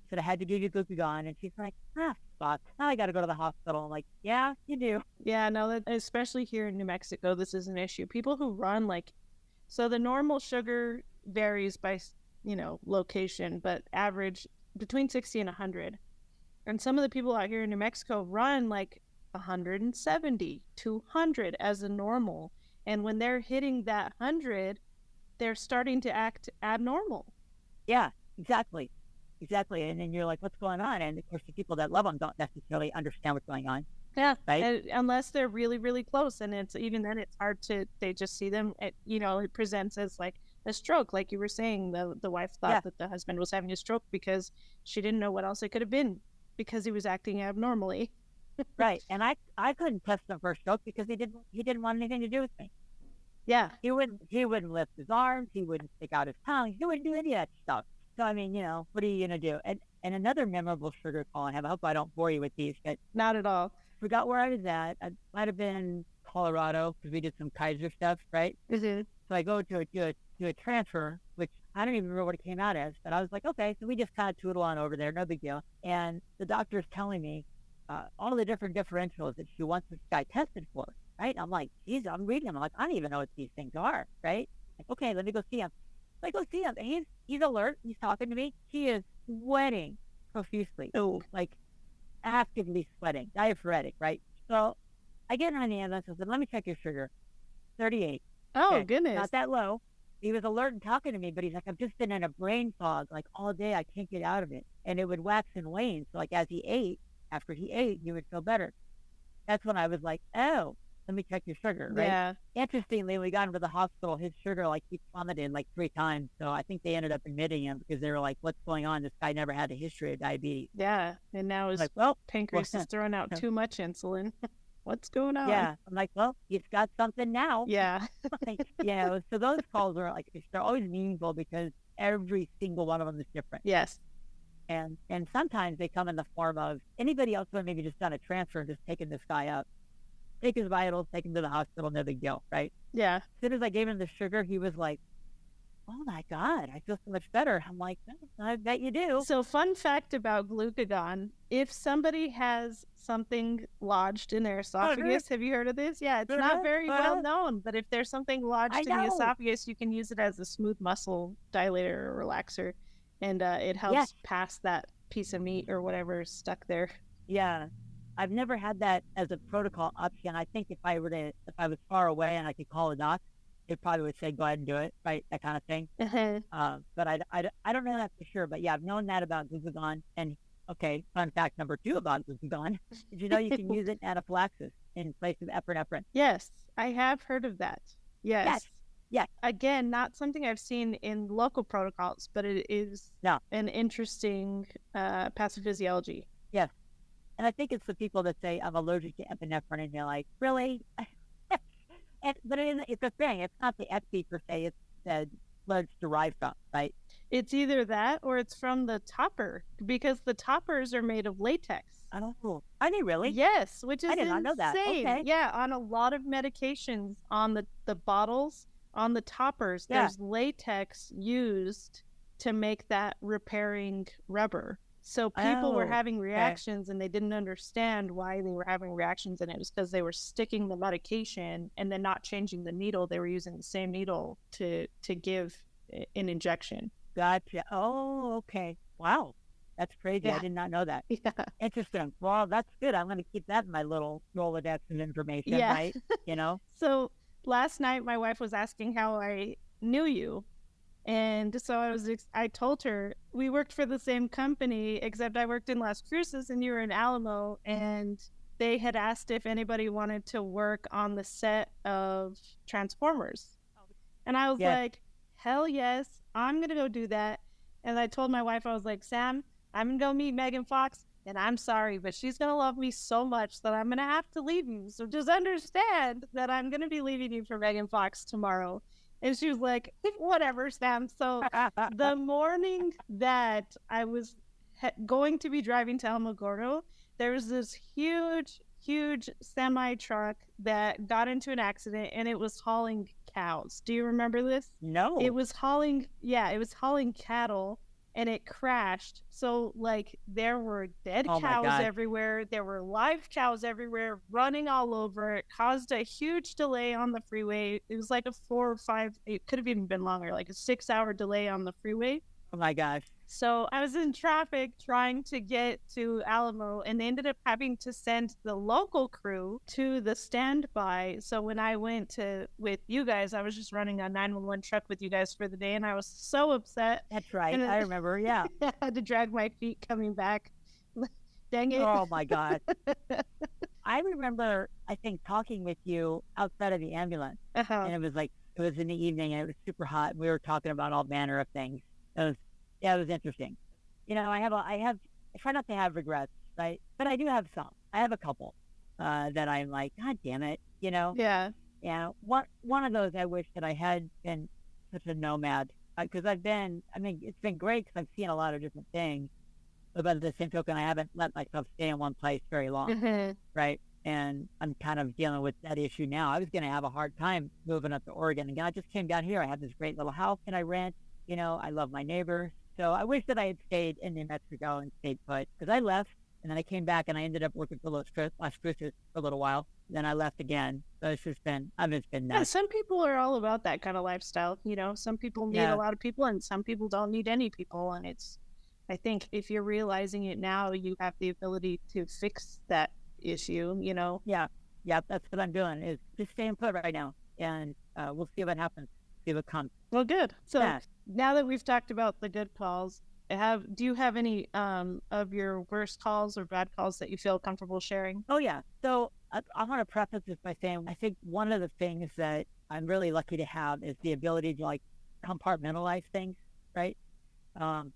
Speaker 2: said I had to give you glucagon, and she's like, fuck, now I got to go to the hospital. I'm like, yeah, you do.
Speaker 1: Yeah, no, that especially here in New Mexico, this is an issue. People who run so the normal sugar varies by location, but average between 60 and 100. And some of the people out here in New Mexico run 170, 200 as a normal. And when they're hitting that 100, they're starting to act abnormal.
Speaker 2: Yeah, exactly. And then you're like, what's going on? And of course, the people that love them don't necessarily understand what's going on.
Speaker 1: Yeah,
Speaker 2: right?
Speaker 1: Unless they're really, really close. And even then it's hard they just see them, it presents as a stroke. Like you were saying, the wife thought that the husband was having a stroke because she didn't know what else it could have been because he was acting abnormally.
Speaker 2: Right. And I couldn't test him for a stroke because he didn't want anything to do with me.
Speaker 1: Yeah.
Speaker 2: He wouldn't lift his arms. He wouldn't stick out his tongue. He wouldn't do any of that stuff. So, I mean, what are you going to do? And another memorable sugar call I have, I hope I don't bore you with these, but
Speaker 1: not at all.
Speaker 2: Forgot where I was at. I might have been Colorado because we did some Kaiser stuff, right?
Speaker 1: Mm-hmm.
Speaker 2: So I go to a transfer, which I don't even remember what it came out as, but I was like, okay, so we just kind of tootle on over there, no big deal. And the doctor's telling me all the different differentials that she wants this guy tested for, right? I'm like, geez, I'm reading them. I'm like, I don't even know what these things are, right? Okay, let me go see him. So I go see him, and he's alert. He's talking to me. He is sweating profusely.
Speaker 1: Oh,
Speaker 2: actively sweating, diaphoretic, right? So I get on the ambulance. I said, let me check your sugar. 38.
Speaker 1: Oh,
Speaker 2: Okay,
Speaker 1: goodness.
Speaker 2: not that low. He was alert and talking to me, but he's like, I've just been in a brain fog like all day. I can't get out of it. And it would wax and wane. So like as he ate, after he ate, he would feel better. That's when I was like, oh, let me check your sugar, right?
Speaker 1: Yeah.
Speaker 2: Interestingly, when we got him to the hospital, his sugar like he plummeted like 3 times. So I think they ended up admitting him because they were like, what's going on? This guy never had a history of diabetes.
Speaker 1: Yeah. And now his
Speaker 2: Like, well,
Speaker 1: pancreas is throwing out too much insulin. What's going on?
Speaker 2: yeah. I'm like, well, he's got something now.
Speaker 1: Yeah.
Speaker 2: So those calls are like, they're always meaningful because every single one of them is different.
Speaker 1: Yes.
Speaker 2: And sometimes they come in the form of anybody else who maybe just done a transfer and just taken this guy up, take his vitals, take him to the hospital, no big deal, right?
Speaker 1: Yeah.
Speaker 2: As soon as I gave him the sugar, he was like, oh my God, I feel so much better. I'm like, I bet you do.
Speaker 1: So fun fact about glucagon, if somebody has something lodged in their esophagus, have you heard of this? Yeah, it's not very well known, but if there's something lodged in the esophagus, you can use it as a smooth muscle dilator or relaxer, and it helps pass that piece of meat or whatever is stuck there.
Speaker 2: Yeah. I've never had that as a protocol option. I think if I was far away and I could call a doc, it probably would say, go ahead and do it, right? That kind of thing. But I don't know that for sure. But yeah, I've known that about glucagon. And okay, fun fact number 2 about glucagon. Did you know you can use it in anaphylaxis in place of epinephrine?
Speaker 1: Yes, I have heard of that. Yes. Again, not something I've seen in local protocols, but it is an interesting pathophysiology.
Speaker 2: Yes. And I think it's the people that say, I'm allergic to epinephrine, and you're like, really? But it's a thing. It's not the epi per se. It's the blood derived from, right?
Speaker 1: It's either that or it's from the topper, because the toppers are made of latex.
Speaker 2: Oh, are they really?
Speaker 1: Yes, which is
Speaker 2: I did not know that. Okay.
Speaker 1: Yeah, on a lot of medications, on the bottles, on the toppers, there's latex used to make that repairing rubber. So people were having reactions and they didn't understand why they were having reactions, and it was because they were sticking the medication and then not changing the needle. They were using the same needle to give an injection.
Speaker 2: Gotcha. Oh, okay. Wow. That's crazy. Yeah. I did not know that. Yeah. Interesting. Well, that's good. I'm going to keep that in my little Rolodex of information, right?
Speaker 1: So last night my wife was asking how I knew you. And so I told her we worked for the same company, except I worked in Las Cruces and you were in Alamo, and they had asked if anybody wanted to work on the set of Transformers. And I was like, hell yes, I'm going to go do that. And I told my wife, I was like, Sam, I'm going to go meet Megan Fox, and I'm sorry, but she's going to love me so much that I'm going to have to leave you. So just understand that I'm going to be leaving you for Megan Fox tomorrow. And she was like, whatever, Sam. So the morning that I was going to be driving to Alamogordo, there was this huge semi truck that got into an accident, and it was hauling cows. Do you remember this?
Speaker 2: No.
Speaker 1: It was hauling cattle, and it crashed. So like there were dead cows everywhere. There were live cows everywhere running all over. It caused a huge delay on the freeway. It was like a 4 or 5, it could have even been longer, like a 6-hour delay on the freeway.
Speaker 2: Oh my gosh.
Speaker 1: So I was in traffic trying to get to Alamo, and they ended up having to send the local crew to the standby. So when I went with you guys, I was just running a 911 truck with you guys for the day, and I was so upset.
Speaker 2: That's right. And I remember, yeah.
Speaker 1: I had to drag my feet coming back. Dang it.
Speaker 2: Oh my God. I remember, I think, talking with you outside of the ambulance. And it was in the evening, and it was super hot, and we were talking about all manner of things. It was interesting. I try not to have regrets, right? But I do have some. I have a couple that I'm like, God damn it,
Speaker 1: Yeah.
Speaker 2: Yeah. One of those I wish that I had been such a nomad, because it's been great because I've seen a lot of different things. But by the same token, I haven't let myself stay in one place very long, right? And I'm kind of dealing with that issue now. I was going to have a hard time moving up to Oregon. Again, I just came down here. I have this great little house and I rent. I love my neighbors. So I wish that I had stayed in New Mexico and stayed put, because I left and then I came back and I ended up working for Las Cruces for a little while. Then I left again. So it's been nuts.
Speaker 1: Yeah, some people are all about that kind of lifestyle. Some people need a lot of people and some people don't need any people. And it's I think if you're realizing it now, you have the ability to fix that issue, you know?
Speaker 2: Yeah. Yeah. That's what I'm doing is just staying put right now. And we'll see what happens, see what comes.
Speaker 1: Well, good. So
Speaker 2: Yeah.
Speaker 1: now that we've talked about the good calls, do you have any of your worst calls or bad calls that you feel comfortable sharing?
Speaker 2: Oh, yeah. So I want to preface this by saying I think one of the things that I'm really lucky to have is the ability to like compartmentalize things, right? And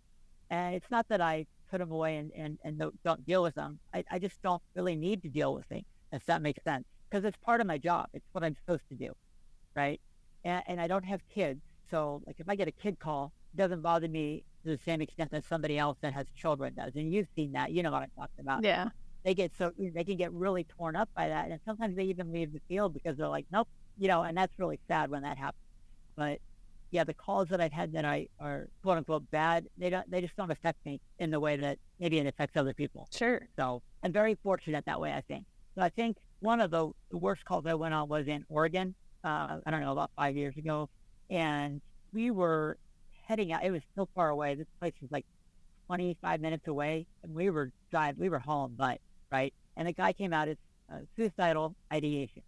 Speaker 2: it's not that I put them away and don't deal with them. I just don't really need to deal with things, if that makes sense, because it's part of my job. It's what I'm supposed to do, right? And I don't have kids. So like if I get a kid call, it doesn't bother me to the same extent that somebody else that has children does. And you've seen that, you know what I'm talking about.
Speaker 1: Yeah.
Speaker 2: They can get really torn up by that. And sometimes they even leave the field because they're like, nope, and that's really sad when that happens. But yeah, the calls that I've had that are quote unquote bad, they just don't affect me in the way that maybe it affects other people.
Speaker 1: Sure.
Speaker 2: So I'm very fortunate that way, I think. So I think one of the worst calls I went on was in Oregon. I don't know, about 5 years ago. And we were heading out. It was so far away. This place was like 25 minutes away. And we were hauling butt, right? And the guy came out as suicidal ideation.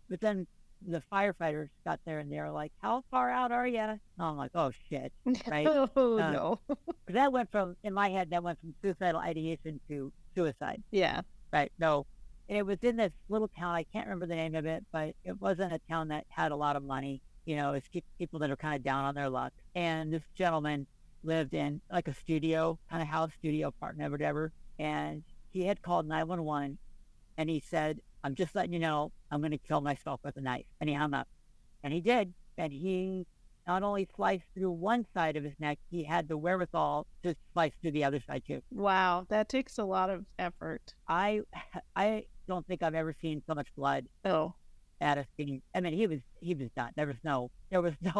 Speaker 2: But then the firefighters got there and they were like, how far out are you? And I'm like, oh, shit, right?
Speaker 1: Oh, no.
Speaker 2: In my head, that went from suicidal ideation to suicide.
Speaker 1: Yeah.
Speaker 2: Right. No. And it was in this little town. I can't remember the name of it, but it wasn't a town that had a lot of money. It's people that are kind of down on their luck. And this gentleman lived in like a studio kind of house, studio apartment, whatever. And he had called 911 and he said, I'm just letting you know, I'm going to kill myself with a knife. And he hung up. And he did. And he not only sliced through one side of his neck, he had the wherewithal to slice through the other side too.
Speaker 1: Wow. That takes a lot of effort.
Speaker 2: I don't think I've ever seen so much blood.
Speaker 1: Oh.
Speaker 2: At a scene. I mean, he was done. There was no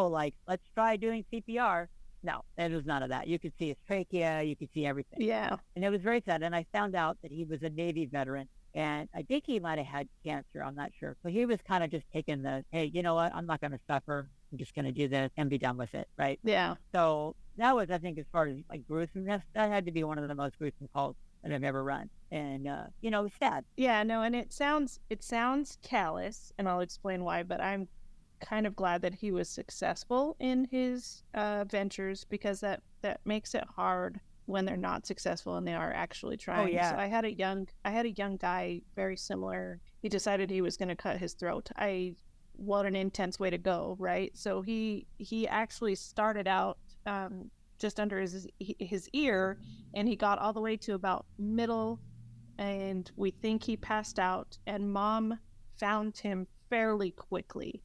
Speaker 2: like, let's try doing CPR. No, there was none of that. You could see his trachea, you could see everything.
Speaker 1: Yeah.
Speaker 2: And it was very sad. And I found out that he was a Navy veteran. And I think he might have had cancer. I'm not sure. So he was kind of just taking hey, you know what? I'm not going to suffer. I'm just going to do this and be done with it. Right.
Speaker 1: Yeah.
Speaker 2: So that was, I think, as far as like gruesomeness, that had to be one of the most gruesome calls that I've ever run. And, it was sad.
Speaker 1: Yeah, no. And it sounds callous, and I'll explain why, but I'm kind of glad that he was successful in his ventures, because that makes it hard when they're not successful and they are actually trying.
Speaker 2: Oh, yeah.
Speaker 1: So I had a young guy, very similar. He decided he was going to cut his throat. What an intense way to go, right? So he actually started out just under his ear, and he got all the way to about middle, and we think he passed out, and Mom found him fairly quickly.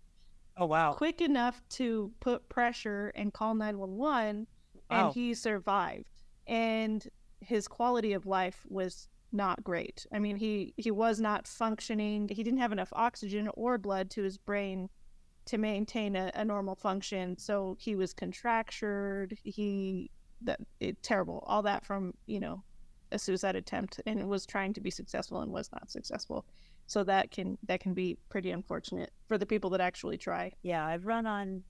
Speaker 2: Oh, wow.
Speaker 1: Quick enough to put pressure and call 911,
Speaker 2: wow.
Speaker 1: And he survived. And his quality of life was not great. I mean, he was not functioning. He didn't have enough oxygen or blood to his brain to maintain a normal function. So he was contractured. Terrible. All that from, a suicide attempt, and was trying to be successful and was not successful. So that can be pretty unfortunate for the people that actually try.
Speaker 2: Yeah, I've run on,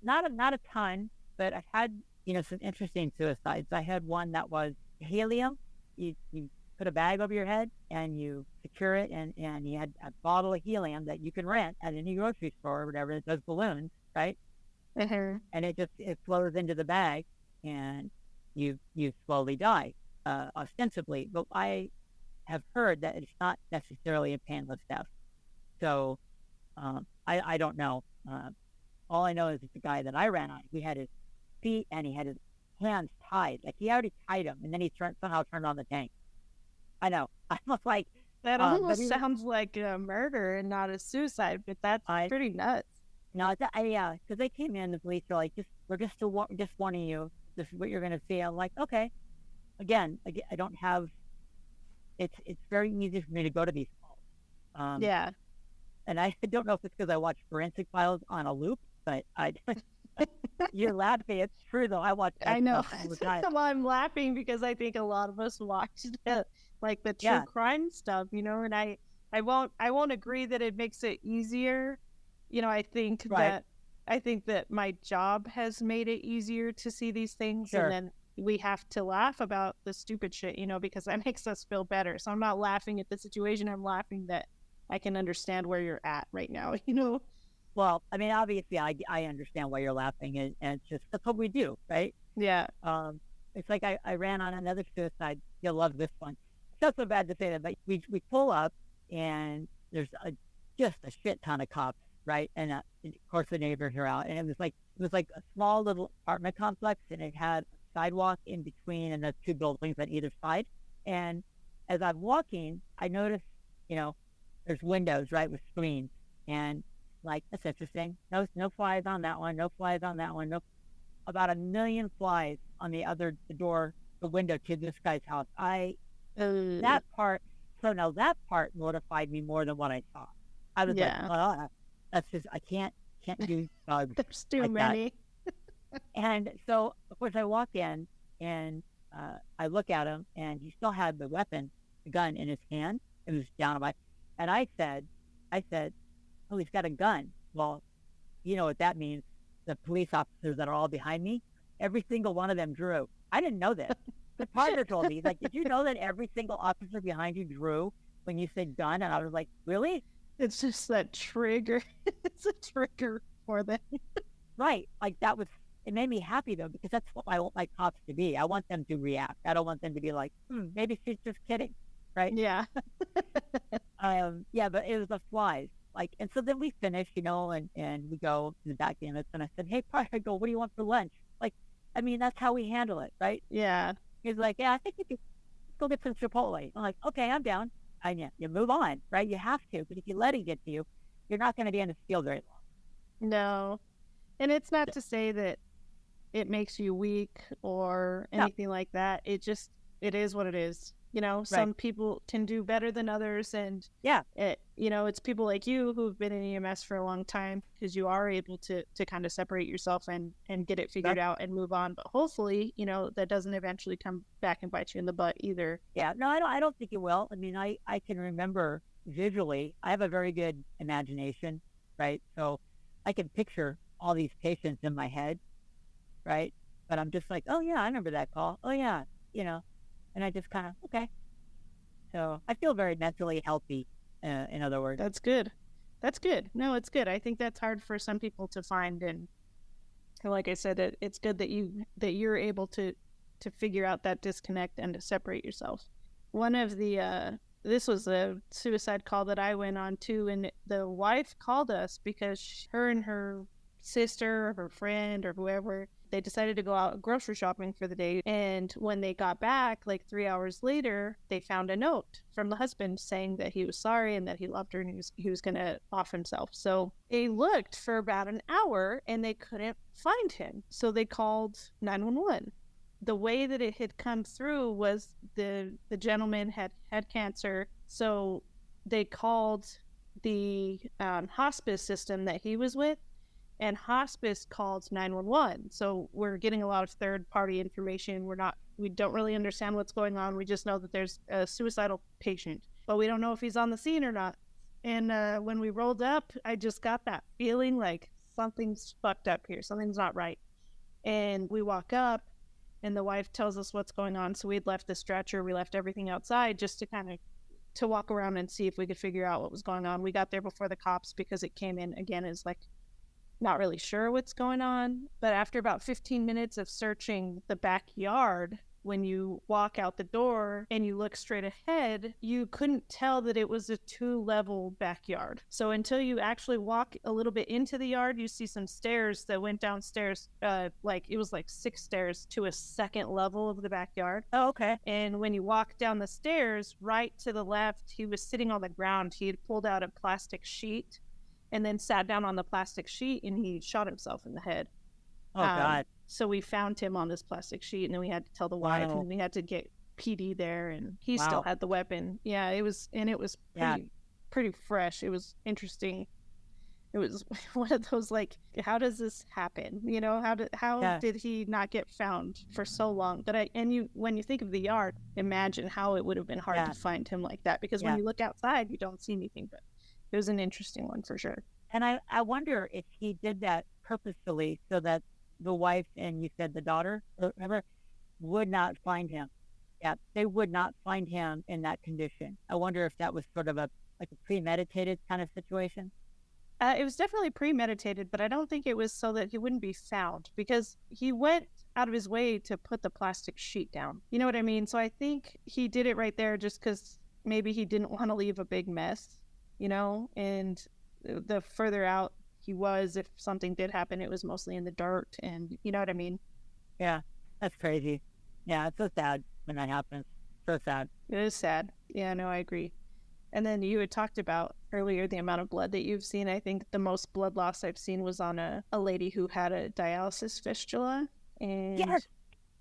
Speaker 2: not a ton, but I've had, some interesting suicides. I had one that was helium. You put a bag over your head and you secure it, and you had a bottle of helium that you can rent at any grocery store or whatever that does balloons, right?
Speaker 1: Mm-hmm.
Speaker 2: And it flows into the bag, and you slowly die, ostensibly. But I have heard that it's not necessarily a painless death. So I don't know. All I know is that the guy that I ran on, he had his feet and he had his hands tied. Like he already tied them, and then he somehow turned on the tank. I know. I was like,
Speaker 1: that almost sounds like a murder and not a suicide, but that's pretty nuts.
Speaker 2: No, yeah, because they came in, the police were like, we're just warning you. This is what you're going to see. I'm like, okay. Again, I don't have. It's very easy for me to go to these calls.
Speaker 1: Yeah. And
Speaker 2: I don't know if it's because I watch Forensic Files on a loop, but you're laughing. It's true, though.
Speaker 1: I know. Well, I'm laughing because I think a lot of us watch the true crime stuff, and I won't agree that it makes it easier. I think
Speaker 2: right.
Speaker 1: that my job has made it easier to see these things.
Speaker 2: Sure.
Speaker 1: And then we have to laugh about the stupid shit, because that makes us feel better. So I'm not laughing at the situation. I'm laughing that I can understand where you're at right now,
Speaker 2: Well, I mean, obviously, I understand why you're laughing, and it's just that's what we do, right?
Speaker 1: Yeah.
Speaker 2: It's like I ran on another suicide. You'll love this one. It's not so bad to say that, but we pull up, and there's just a shit ton of cops, right? And of course, the neighbors are out, and it was like a small little apartment complex, and it had a sidewalk in between, and the two buildings on either side. And as I'm walking, I notice, there's windows, right, with screens, and like, that's interesting. No flies on that one. No flies on that one. No, about 1 million flies on the window to this guy's house. That part mortified me more than what I saw. I was like, oh, that's just, I can't do bugs.
Speaker 1: There's too many.
Speaker 2: And so, of course, I walk in and I look at him, and he still had the gun in his hand. It was down on and I said, oh, he's got a gun. Well, you know what that means. The police officers that are all behind me, every single one of them drew. I didn't know this. The partner told me, he's like, did you know that every single officer behind you drew when you said gun? And I was like, really?
Speaker 1: It's just that trigger. It's a trigger for them.
Speaker 2: Right. Like it made me happy though, because that's what I want my cops to be. I want them to react. I don't want them to be like, maybe she's just kidding. Right.
Speaker 1: Yeah.
Speaker 2: Yeah, but it was the flies. Like, and so then we finished, and we go to the back units, and I said, hey, I go, what do you want for lunch? Like, I mean, that's how we handle it, right?
Speaker 1: Yeah.
Speaker 2: He's like, yeah, I think you could go get some Chipotle. I'm like, okay, I'm down. And you move on, right? You have to, but if you let it get to you, you're not going to be in this field very long.
Speaker 1: No. And it's not to say that it makes you weak or anything like that. It is what it is. Some people can do better than others. And it's people like you who've been in EMS for a long time, because you are able to kind of separate yourself and get it figured out and move on. But hopefully, that doesn't eventually come back and bite you in the butt either.
Speaker 2: Yeah, no, I don't think it will. I mean, I can remember visually. I have a very good imagination, right? So I can picture all these patients in my head, right? But I'm just like, oh yeah, I remember that call. Oh yeah, and I just kind of, okay. So I feel very mentally healthy, in other words.
Speaker 1: That's good. No, it's good. I think that's hard for some people to find. And like I said, it's good that you're able to figure out that disconnect and to separate yourself. One of this was a suicide call that I went on too. And the wife called us because her and her sister or her friend or whoever, they decided to go out grocery shopping for the day. And when they got back, like 3 hours later, they found a note from the husband saying that he was sorry and that he loved her and he was going to off himself. So they looked for about an hour and they couldn't find him. So they called 911. The way that it had come through was the gentleman had cancer. So they called the hospice system that he was with, and hospice called 911. So we're getting a lot of third-party information. We don't really understand what's going on. We just know that there's a suicidal patient, but we don't know if he's on the scene or not. And when we rolled up, I just got that feeling like something's fucked up here. Something's not right. And we walk up, and the wife tells us what's going on. So we'd left the stretcher. We left everything outside just to kind of to walk around and see if we could figure out what was going on. We got there before the cops because it came in, again, as like, not really sure what's going on. But after about 15 minutes of searching the backyard, when you walk out the door and you look straight ahead, you couldn't tell that it was a 2-level backyard. So until you actually walk a little bit into the yard, you see some stairs that went downstairs, like it was like 6 stairs to a second level of the backyard.
Speaker 2: Oh, okay.
Speaker 1: And when you walk down the stairs, right to the left, he was sitting on the ground. He had pulled out a plastic sheet and then sat down on the plastic sheet, and he shot himself in the head.
Speaker 2: Oh, God.
Speaker 1: So we found him on this plastic sheet, and then we had to tell the wife, and we had to get PD there, and he still had the weapon. Yeah, it was pretty fresh. It was interesting. It was one of those, like, how does this happen? How did he not get found for so long? But when you think of the yard, imagine how it would have been hard to find him like that, because when you look outside, you don't see anything, but it was an interesting one for sure.
Speaker 2: And I wonder if he did that purposefully so that the wife and you said the daughter, remember, would not find him. Yeah, they would not find him in that condition. I wonder if that was sort of a premeditated kind of situation.
Speaker 1: It was definitely premeditated, but I don't think it was so that he wouldn't be found, because he went out of his way to put the plastic sheet down. You know what I mean? So I think he did it right there just because maybe he didn't want to leave a big mess, and the further out he was, if something did happen, it was mostly in the dirt, and you know what I mean?
Speaker 2: Yeah, that's crazy. Yeah, it's so sad when that happens. So sad.
Speaker 1: It is sad. Yeah, no, I agree. And then you had talked about earlier the amount of blood that you've seen. I think the most blood loss I've seen was on a lady who had a dialysis fistula. And
Speaker 2: yes.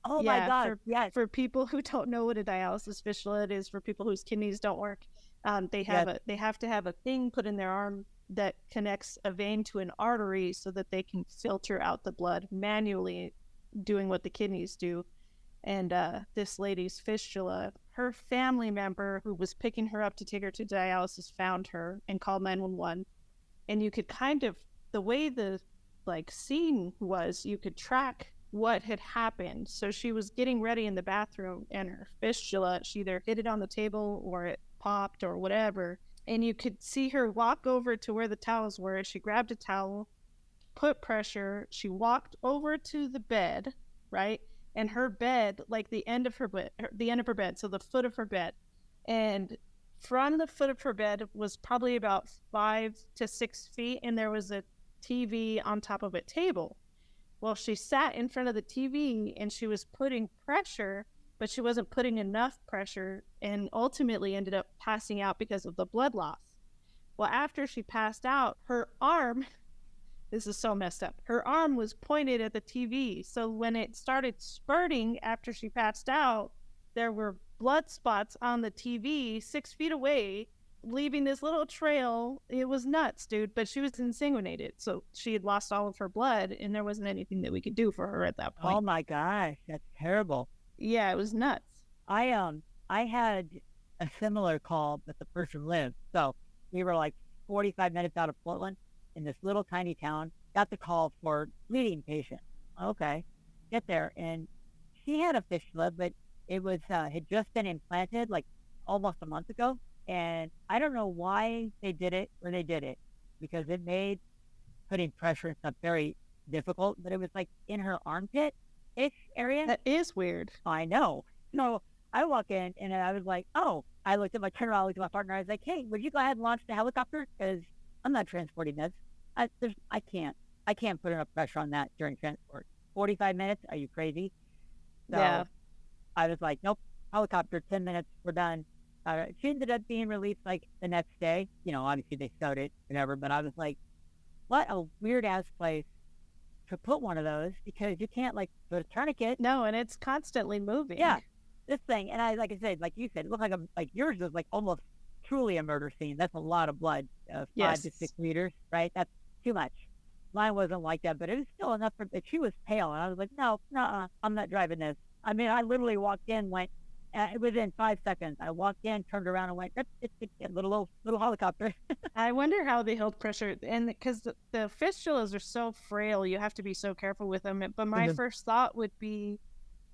Speaker 2: Oh my God. Yes.
Speaker 1: For people who don't know what a dialysis fistula is, for people whose kidneys don't work, they have to have a thing put in their arm that connects a vein to an artery so that they can filter out the blood manually, doing what the kidneys do. And this lady's fistula, her family member who was picking her up to take her to dialysis found her and called 911. And you could kind of, the way the scene was, you could track what had happened. So she was getting ready in the bathroom, and her fistula, she either hit it on the table or it popped or whatever. And you could see her walk over to where the towels were. She grabbed a towel, put pressure. She walked over to the bed, right? And her bed, the end of her bed, so the foot of her bed, and from the foot of her bed was probably about 5 to 6 feet, and there was a TV on top of a table. Well, she sat in front of the TV and she was putting pressure, but she wasn't putting enough pressure, and ultimately ended up passing out because of the blood loss. Well, after she passed out, her arm, this is so messed up, her arm was pointed at the TV. So when it started spurting after she passed out, there were blood spots on the TV 6 feet away, leaving this little trail. It was nuts, dude. But she was insanguinated, so she had lost all of her blood, and there wasn't anything that we could do for her at that point.
Speaker 2: Oh my gosh, that's terrible.
Speaker 1: Yeah, it was nuts.
Speaker 2: I had a similar call, but the person lived. So we were 45 minutes out of Portland, in this little tiny town. Got the call for bleeding patient. Okay, get there, and she had a fistula, but it was had just been implanted almost a month ago. And I don't know why they did it, because it made putting pressure and stuff very difficult. But it was in her armpit-ish area.
Speaker 1: That is weird.
Speaker 2: I know. No, I walk in and I was like, oh, I turned around, looked at my partner. I was like, hey, would you go ahead and launch the helicopter? Because I'm not transporting this. I can't put enough pressure on that during transport. 45 minutes? Are you crazy? So
Speaker 1: yeah.
Speaker 2: I was like, nope, helicopter, 10 minutes, we're done. She ended up being released the next day. Obviously they stowed it, whatever. But I was like, what a weird ass place to put one of those, because you can't put a tourniquet.
Speaker 1: No, and it's constantly moving.
Speaker 2: Yeah, this thing. And I said, you said, it looked like yours was almost truly a murder scene. That's a lot of blood, 5 to 6 liters, right? That's too much. Mine wasn't like that, but it was still enough she was pale, and I was like, no, I'm not driving this. I mean, I literally walked in, went, within 5 seconds, I walked in, turned around, and went, it's a little helicopter.
Speaker 1: I wonder how they held pressure, and because the fistulas are so frail, you have to be so careful with them. But my first thought would be,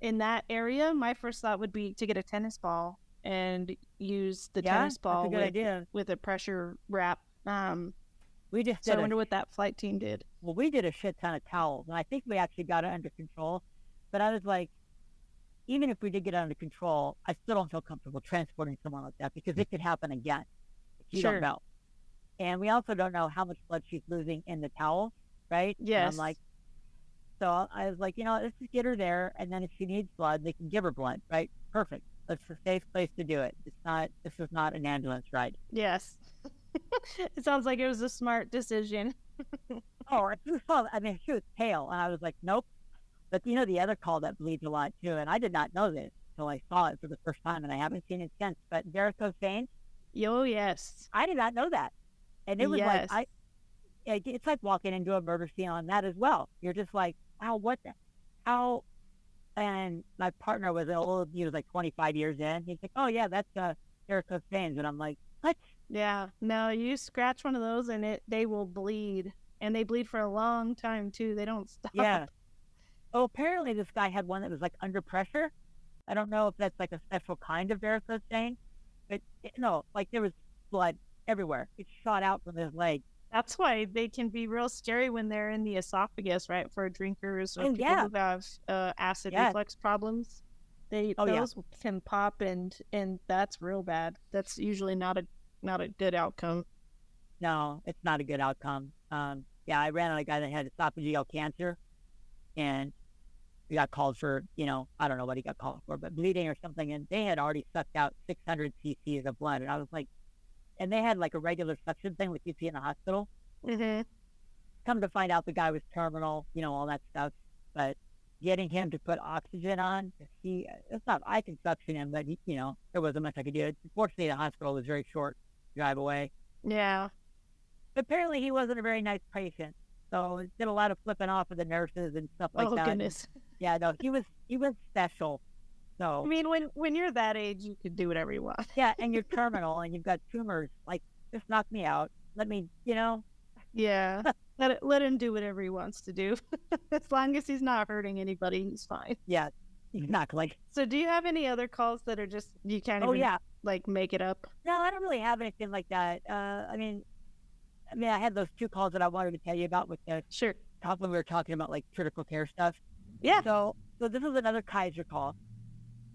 Speaker 1: in that area, to get a tennis ball and use the tennis ball with a pressure wrap.
Speaker 2: We just
Speaker 1: so I wonder what that flight team did.
Speaker 2: Well, we did a shit ton of towels, and I think we actually got it under control. But I was like, even if we did get it under control, I still don't feel comfortable transporting someone like that, because it could happen again. You don't know. And we also don't know how much blood she's losing in the towel, right?
Speaker 1: Yes.
Speaker 2: And so I was like, let's just get her there, and then if she needs blood, they can give her blood, right? Perfect. That's a safe place to do it. This is not an ambulance ride.
Speaker 1: Yes. It sounds like it was a smart decision.
Speaker 2: Oh, I mean, she was pale, and I was like, nope. But the other call that bleeds a lot too, and I did not know this until I saw it for the first time, and I haven't seen it since. But varicose veins.
Speaker 1: Oh yes.
Speaker 2: I did not know that, and it was it's like walking into a murder scene on that as well. You're just like, wow, how? And my partner was old. He was 25 years in. He's like, oh yeah, that's varicose veins, and I'm like, what?
Speaker 1: Yeah, no, you scratch one of those and they will bleed, and they bleed for a long time too. They don't stop.
Speaker 2: Yeah, Oh, apparently this guy had one that was like under pressure. I don't know if that's like a special kind of varicose vein, but no, like there was blood everywhere. It shot out from his leg.
Speaker 1: That's why they can be real scary when they're in the esophagus, right? For drinkers or
Speaker 2: Oh
Speaker 1: people
Speaker 2: yeah,
Speaker 1: who have acid
Speaker 2: yeah.
Speaker 1: reflux problems.
Speaker 2: Oh yeah.
Speaker 1: Those can pop, and that's real bad. That's usually not a good outcome.
Speaker 2: No, it's not a good outcome. Yeah, I ran on a guy that had esophageal cancer, and we got called for, I don't know what he got called for, but bleeding or something, and they had already sucked out 600 cc's of blood, and I was like, and they had like a regular suction thing like you see in the hospital.
Speaker 1: Mm-hmm.
Speaker 2: Come to find out, the guy was terminal, all that stuff, but getting him to put oxygen on, it's not, I can suction him, but there wasn't much I could do. Fortunately, the hospital was very short drive away.
Speaker 1: Yeah.
Speaker 2: But apparently he wasn't a very nice patient. So it did a lot of flipping off of the nurses and stuff like that.
Speaker 1: Oh goodness.
Speaker 2: Yeah, no, he was special. So
Speaker 1: I mean, when you're that age, you can do whatever you want.
Speaker 2: yeah, and you're terminal and you've got tumors. Like, just knock me out. Let me,
Speaker 1: Yeah. Let him do whatever he wants to do. As long as he's not hurting anybody, he's fine.
Speaker 2: Yeah, exactly.
Speaker 1: So do you have any other calls that are just you can't even like make it up?
Speaker 2: No, I don't really have anything like that. I mean, I had those 2 calls that I wanted to tell you about with the
Speaker 1: Sure.
Speaker 2: top when we were talking about like critical care stuff.
Speaker 1: Yeah.
Speaker 2: So this is another Kaiser call.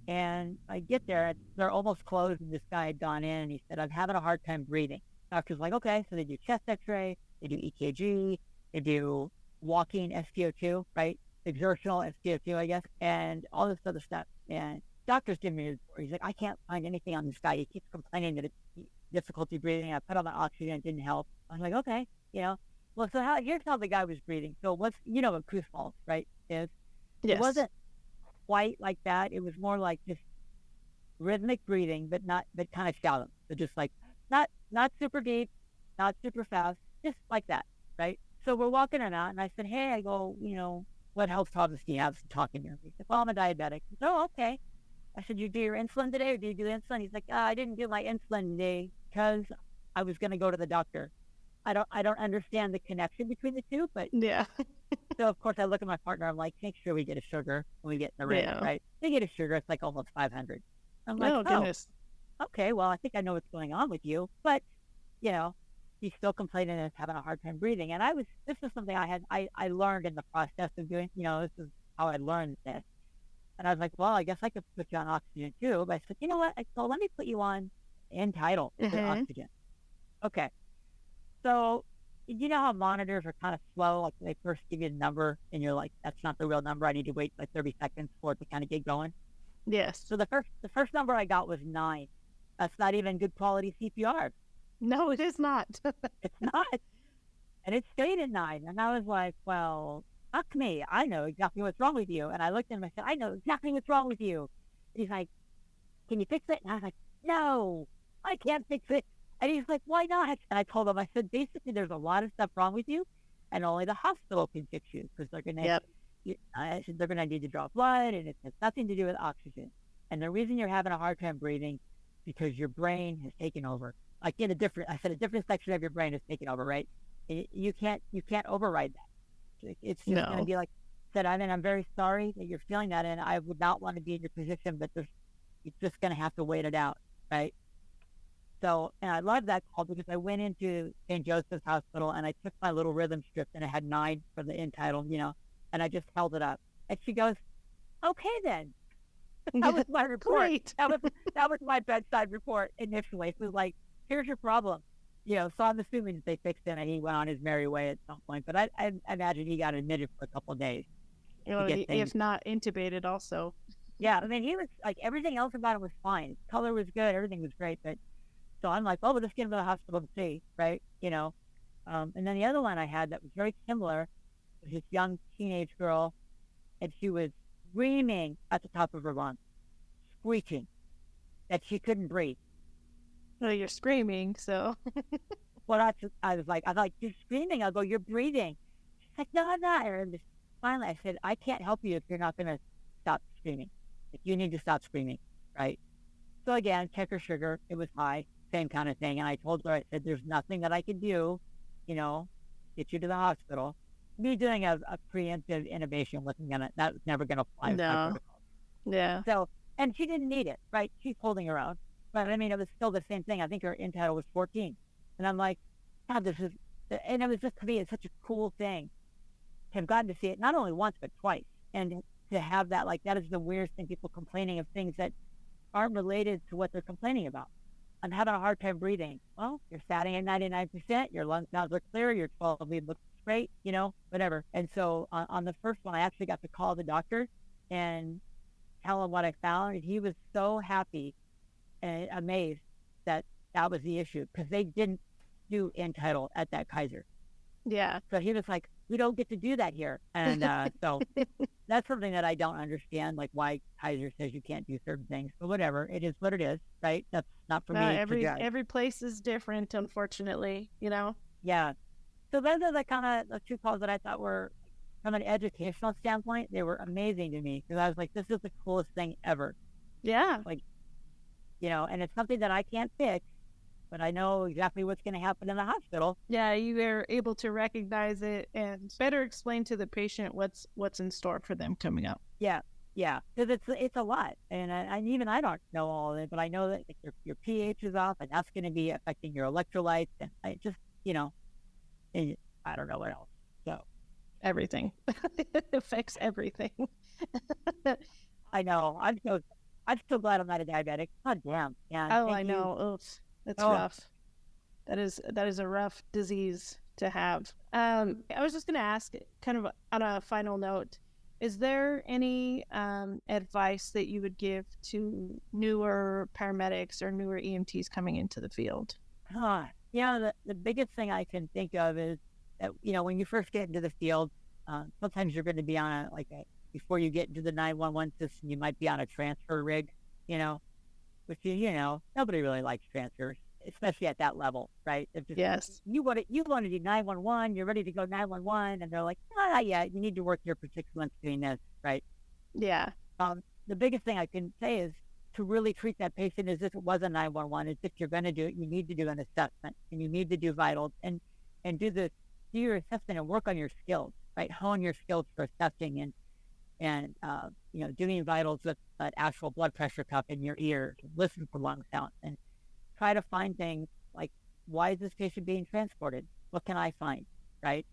Speaker 2: And I get there, they're almost closed, and this guy had gone in, and he said, I'm having a hard time breathing. Doctor's like, okay. So they do chest x-ray, they do EKG, they do walking SpO2, right? Exertional SpO2, I guess, and all this other stuff. And doctor's giving me his report. He's like, I can't find anything on this guy. He keeps complaining that it's difficulty breathing. I put on the oxygen, it didn't help. I was like, okay, Well, so here's how the guy was breathing. So what Cruz Falls, right, is?
Speaker 1: Yes.
Speaker 2: It wasn't quite like that. It was more like just rhythmic breathing, but kind of shallow. So just like not super deep, not super fast, just like that, right? So we're walking around, and I said, hey, I go, what health problems do you have? Talking to him. He said, well, I'm a diabetic. I said, oh, okay. I said, you do your insulin today, or do you do insulin? He's like, I didn't do my insulin today because I was going to go to the doctor. I don't understand the connection between the two, but
Speaker 1: yeah.
Speaker 2: So of course I look at my partner. I'm like, make sure we get a sugar when we get in the ring, right? They get a sugar. It's like almost 500. I'm like, oh,
Speaker 1: goodness.
Speaker 2: Okay. Well, I think I know what's going on with you, but he's still complaining and having a hard time breathing. And this is something I learned in the process of doing, this is how I learned this. And I was like, well, I guess I could put you on oxygen too. But I said, you know what? So let me put you on Entitle with oxygen. Okay. So, you know how monitors are kind of slow? Like they first give you a number and you're like, that's not the real number. I need to wait like 30 seconds for it to kind of get going.
Speaker 1: Yes.
Speaker 2: So the first number I got was 9. That's not even good quality CPR.
Speaker 1: No, it is not.
Speaker 2: It's not. And it stayed at 9. And I was like, well, fuck me. I know exactly what's wrong with you. And I looked at him and I said, I know exactly what's wrong with you. And he's like, can you fix it? And I was like, no, I can't fix it. And he's like, why not? And I told him, I said, basically, there's a lot of stuff wrong with you, and only the hospital can fix you because they're going to. I said they're going to need to draw blood, and it has nothing to do with oxygen. And the reason you're having a hard time breathing, because your brain has taken over. Like a different section of your brain has taken over, right? You can't override that. It's just going to be like said. I mean, I'm very sorry that you're feeling that, and I would not want to be in your position, but you're just going to have to wait it out, right? So, and I love that call because I went into St. Joseph's Hospital and I took my little rhythm strip and it had 9 for the Entitle, and I just held it up. And she goes, okay, then. That was my report.
Speaker 1: Great.
Speaker 2: That was my bedside report initially. It was like, here's your problem. So I'm assuming that they fixed it and he went on his merry way at some point. But I imagine he got admitted for a couple of days.
Speaker 1: If not intubated also.
Speaker 2: Yeah, I mean, he was like, everything else about him was fine. His color was good. Everything was great. But so I'm like, oh, we'll just get him to the hospital to see, right? And then the other one I had that was very similar was this young teenage girl, and she was screaming at the top of her lungs, screeching that she couldn't breathe.
Speaker 1: Well, you're screaming, so.
Speaker 2: Well, I was like, you're screaming. I'll go, you're breathing. She's like, no, I'm not. And finally, I said, I can't help you if you're not going to stop screaming. If you need to stop screaming, right? So again, check her sugar. It was high. Same kind of thing. And I told her, I said, there's nothing that I can do, get you to the hospital. me doing a preemptive intubation that was never gonna fly with my
Speaker 1: No.
Speaker 2: protocol.
Speaker 1: Yeah.
Speaker 2: So, and she didn't need it, right? She's holding her own. But I mean, it was still the same thing. I think her entitle was 14. And I'm like, God, and it was just, to me, it's such a cool thing to have gotten to see it not only once, but twice. And to have that, like, that is the weirdest thing, people complaining of things that aren't related to what they're complaining about. I'm having a hard time breathing. Well, you're satting at 99%, your lung sounds are clear, your 12 lead looks great, whatever. And so on the first one, I actually got to call the doctor and tell him what I found. And he was so happy and amazed that was the issue, because they didn't do entitle at that Kaiser.
Speaker 1: Yeah.
Speaker 2: So he was like, we don't get to do that here. And so that's something that I don't understand, like why Kaiser says you can't do certain things. But whatever, it is what it is, right? That's not for me to judge.
Speaker 1: Every place is different, unfortunately,
Speaker 2: Yeah. So those are the two calls that I thought were, from an educational standpoint, they were amazing to me, because I was like, this is the coolest thing ever.
Speaker 1: Yeah.
Speaker 2: Like, and it's something that I can't fix, but I know exactly what's going to happen in the hospital.
Speaker 1: Yeah, you are able to recognize it and better explain to the patient what's in store for them coming up.
Speaker 2: Yeah, because it's a lot, and even I don't know all of it, but I know that your pH is off, and that's going to be affecting your electrolytes, and I just, and I don't know what else. So
Speaker 1: everything. It affects everything.
Speaker 2: I know. I'm so glad I'm not a diabetic. God damn.
Speaker 1: Oh, I know. Oh, that's rough. That is a rough disease to have. I was just going to ask, kind of on a final note, is there any advice that you would give to newer paramedics or newer EMTs coming into the field?
Speaker 2: The biggest thing I can think of is that, when you first get into the field, sometimes you're going to be on before you get into the 911 system, you might be on a transfer rig, which, nobody really likes transfers, especially at that level, right?
Speaker 1: Yes.
Speaker 2: You want to do 911, you're ready to go 911, and they're like, not yet, you need to work here for 6 months doing this, right?
Speaker 1: Yeah.
Speaker 2: The biggest thing I can say is to really treat that patient as if it was a 911, as if you're going to do it, you need to do an assessment, and you need to do vitals, and do your assessment and work on your skills, right? Hone your skills for assessing and doing vitals with an actual blood pressure cuff in your ear, listen for lung sounds, and try to find things like, why is this patient being transported? What can I find, right?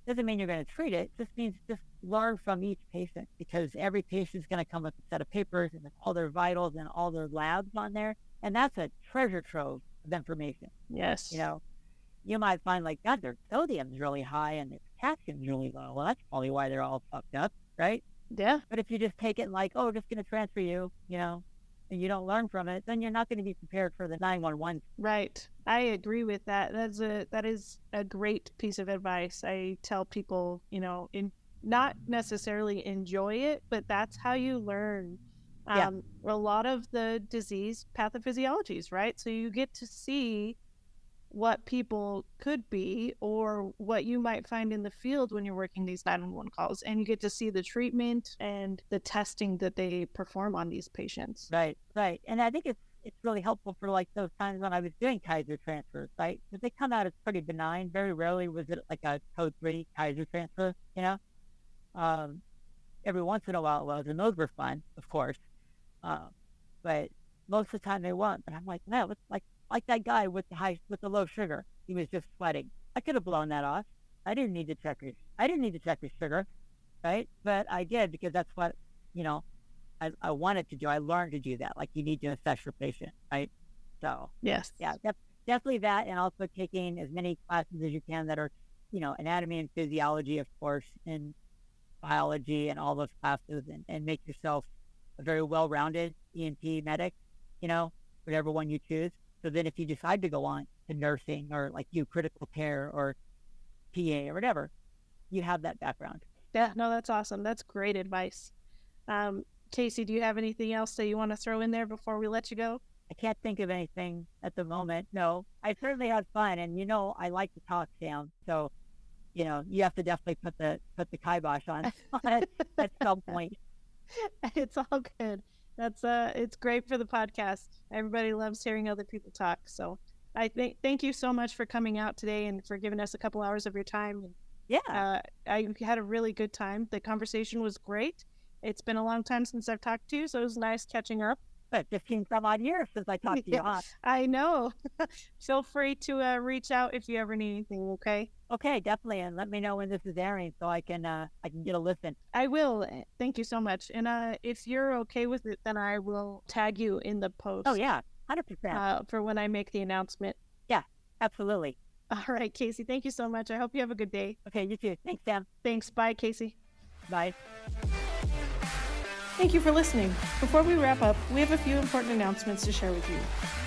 Speaker 2: Doesn't mean you're going to treat it. Just means just learn from each patient, because every patient is going to come with a set of papers and all their vitals and all their labs on there. And that's a treasure trove of information.
Speaker 1: Yes.
Speaker 2: You might find like, God, their sodium's really high and their potassium's really low. Well, that's probably why they're all fucked up, right?
Speaker 1: Yeah.
Speaker 2: But if you just take it like, oh, just going to transfer you, and you don't learn from it, then you're not going to be prepared for the 911.
Speaker 1: Right. I agree with that. That is a great piece of advice. I tell people, not necessarily enjoy it, but that's how you learn. A lot of the disease pathophysiologies, right? So you get to see what people could be, or what you might find in the field when you're working these 911 calls, and you get to see the treatment and the testing that they perform on these patients.
Speaker 2: Right. And I think it's really helpful for like those times when I was doing Kaiser transfers, right? Because they come out as pretty benign. Very rarely was it like a code 3 Kaiser transfer, every once in a while it was, and those were fun, of course. But most of the time they weren't. But I'm like, no, it's like that guy with the low sugar. He was just sweating. I could have blown that off. I didn't need to check his sugar, right? But I did, because that's what, I wanted to do. I learned to do that. Like, you need to assess your patient, right? So
Speaker 1: yes,
Speaker 2: yeah, definitely that, and also taking as many classes as you can that are, anatomy and physiology, of course, and biology and all those classes, and make yourself a very well-rounded EMT medic, whatever one you choose. So then if you decide to go on to nursing, or like you critical care or PA or whatever, you have that background.
Speaker 1: Yeah, no, that's awesome. That's great advice. Casey, do you have anything else that you want to throw in there before we let you go?
Speaker 2: I can't think of anything at the moment. No, I certainly had fun, and I like to talk, Sam. So, you have to definitely put the kibosh on at some point.
Speaker 1: It's all good. That's it's great for the podcast. Everybody loves hearing other people talk. So thank you so much for coming out today and for giving us a couple hours of your time.
Speaker 2: Yeah.
Speaker 1: I had a really good time. The conversation was great. It's been a long time since I've talked to you, so it was nice catching up.
Speaker 2: But 15 some odd years since I talked to you, huh?
Speaker 1: I know. Feel free to reach out if you ever need anything, okay?
Speaker 2: Okay, definitely. And let me know when this is airing so I can get a listen.
Speaker 1: I will. Thank you so much. And if you're okay with it, then I will tag you in the post.
Speaker 2: Oh, yeah. 100%.
Speaker 1: For when I make the announcement.
Speaker 2: Yeah, absolutely.
Speaker 1: All right, Casey. Thank you so much. I hope you have a good day.
Speaker 2: Okay, you too. Thanks, Sam.
Speaker 1: Thanks. Bye, Casey.
Speaker 2: Bye.
Speaker 1: Thank you for listening. Before we wrap up, we have a few important announcements to share with you.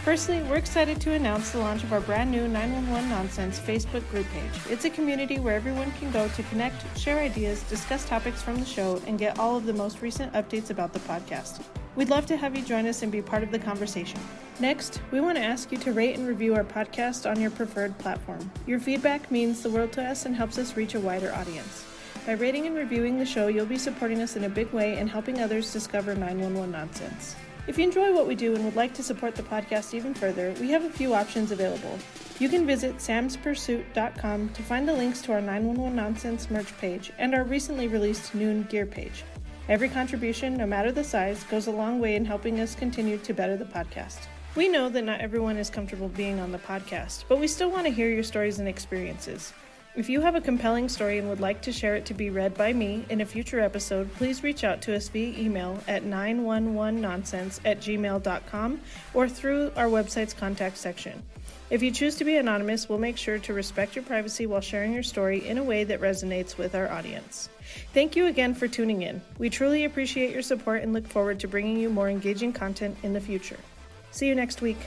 Speaker 1: Firstly, we're excited to announce the launch of our brand new 911 Nonsense Facebook group page. It's a community where everyone can go to connect, share ideas, discuss topics from the show, and get all of the most recent updates about the podcast. We'd love to have you join us and be part of the conversation. Next, we want to ask you to rate and review our podcast on your preferred platform. Your feedback means the world to us and helps us reach a wider audience. By rating and reviewing the show, you'll be supporting us in a big way and helping others discover 911 Nonsense. If you enjoy what we do and would like to support the podcast even further, we have a few options available. You can visit samspursuit.com to find the links to our 911 Nonsense merch page and our recently released Noon gear page. Every contribution, no matter the size, goes a long way in helping us continue to better the podcast. We know that not everyone is comfortable being on the podcast, but we still want to hear your stories and experiences. If you have a compelling story and would like to share it to be read by me in a future episode, please reach out to us via email at 911nonsense@gmail.com or through our website's contact section. If you choose to be anonymous, we'll make sure to respect your privacy while sharing your story in a way that resonates with our audience. Thank you again for tuning in. We truly appreciate your support and look forward to bringing you more engaging content in the future. See you next week.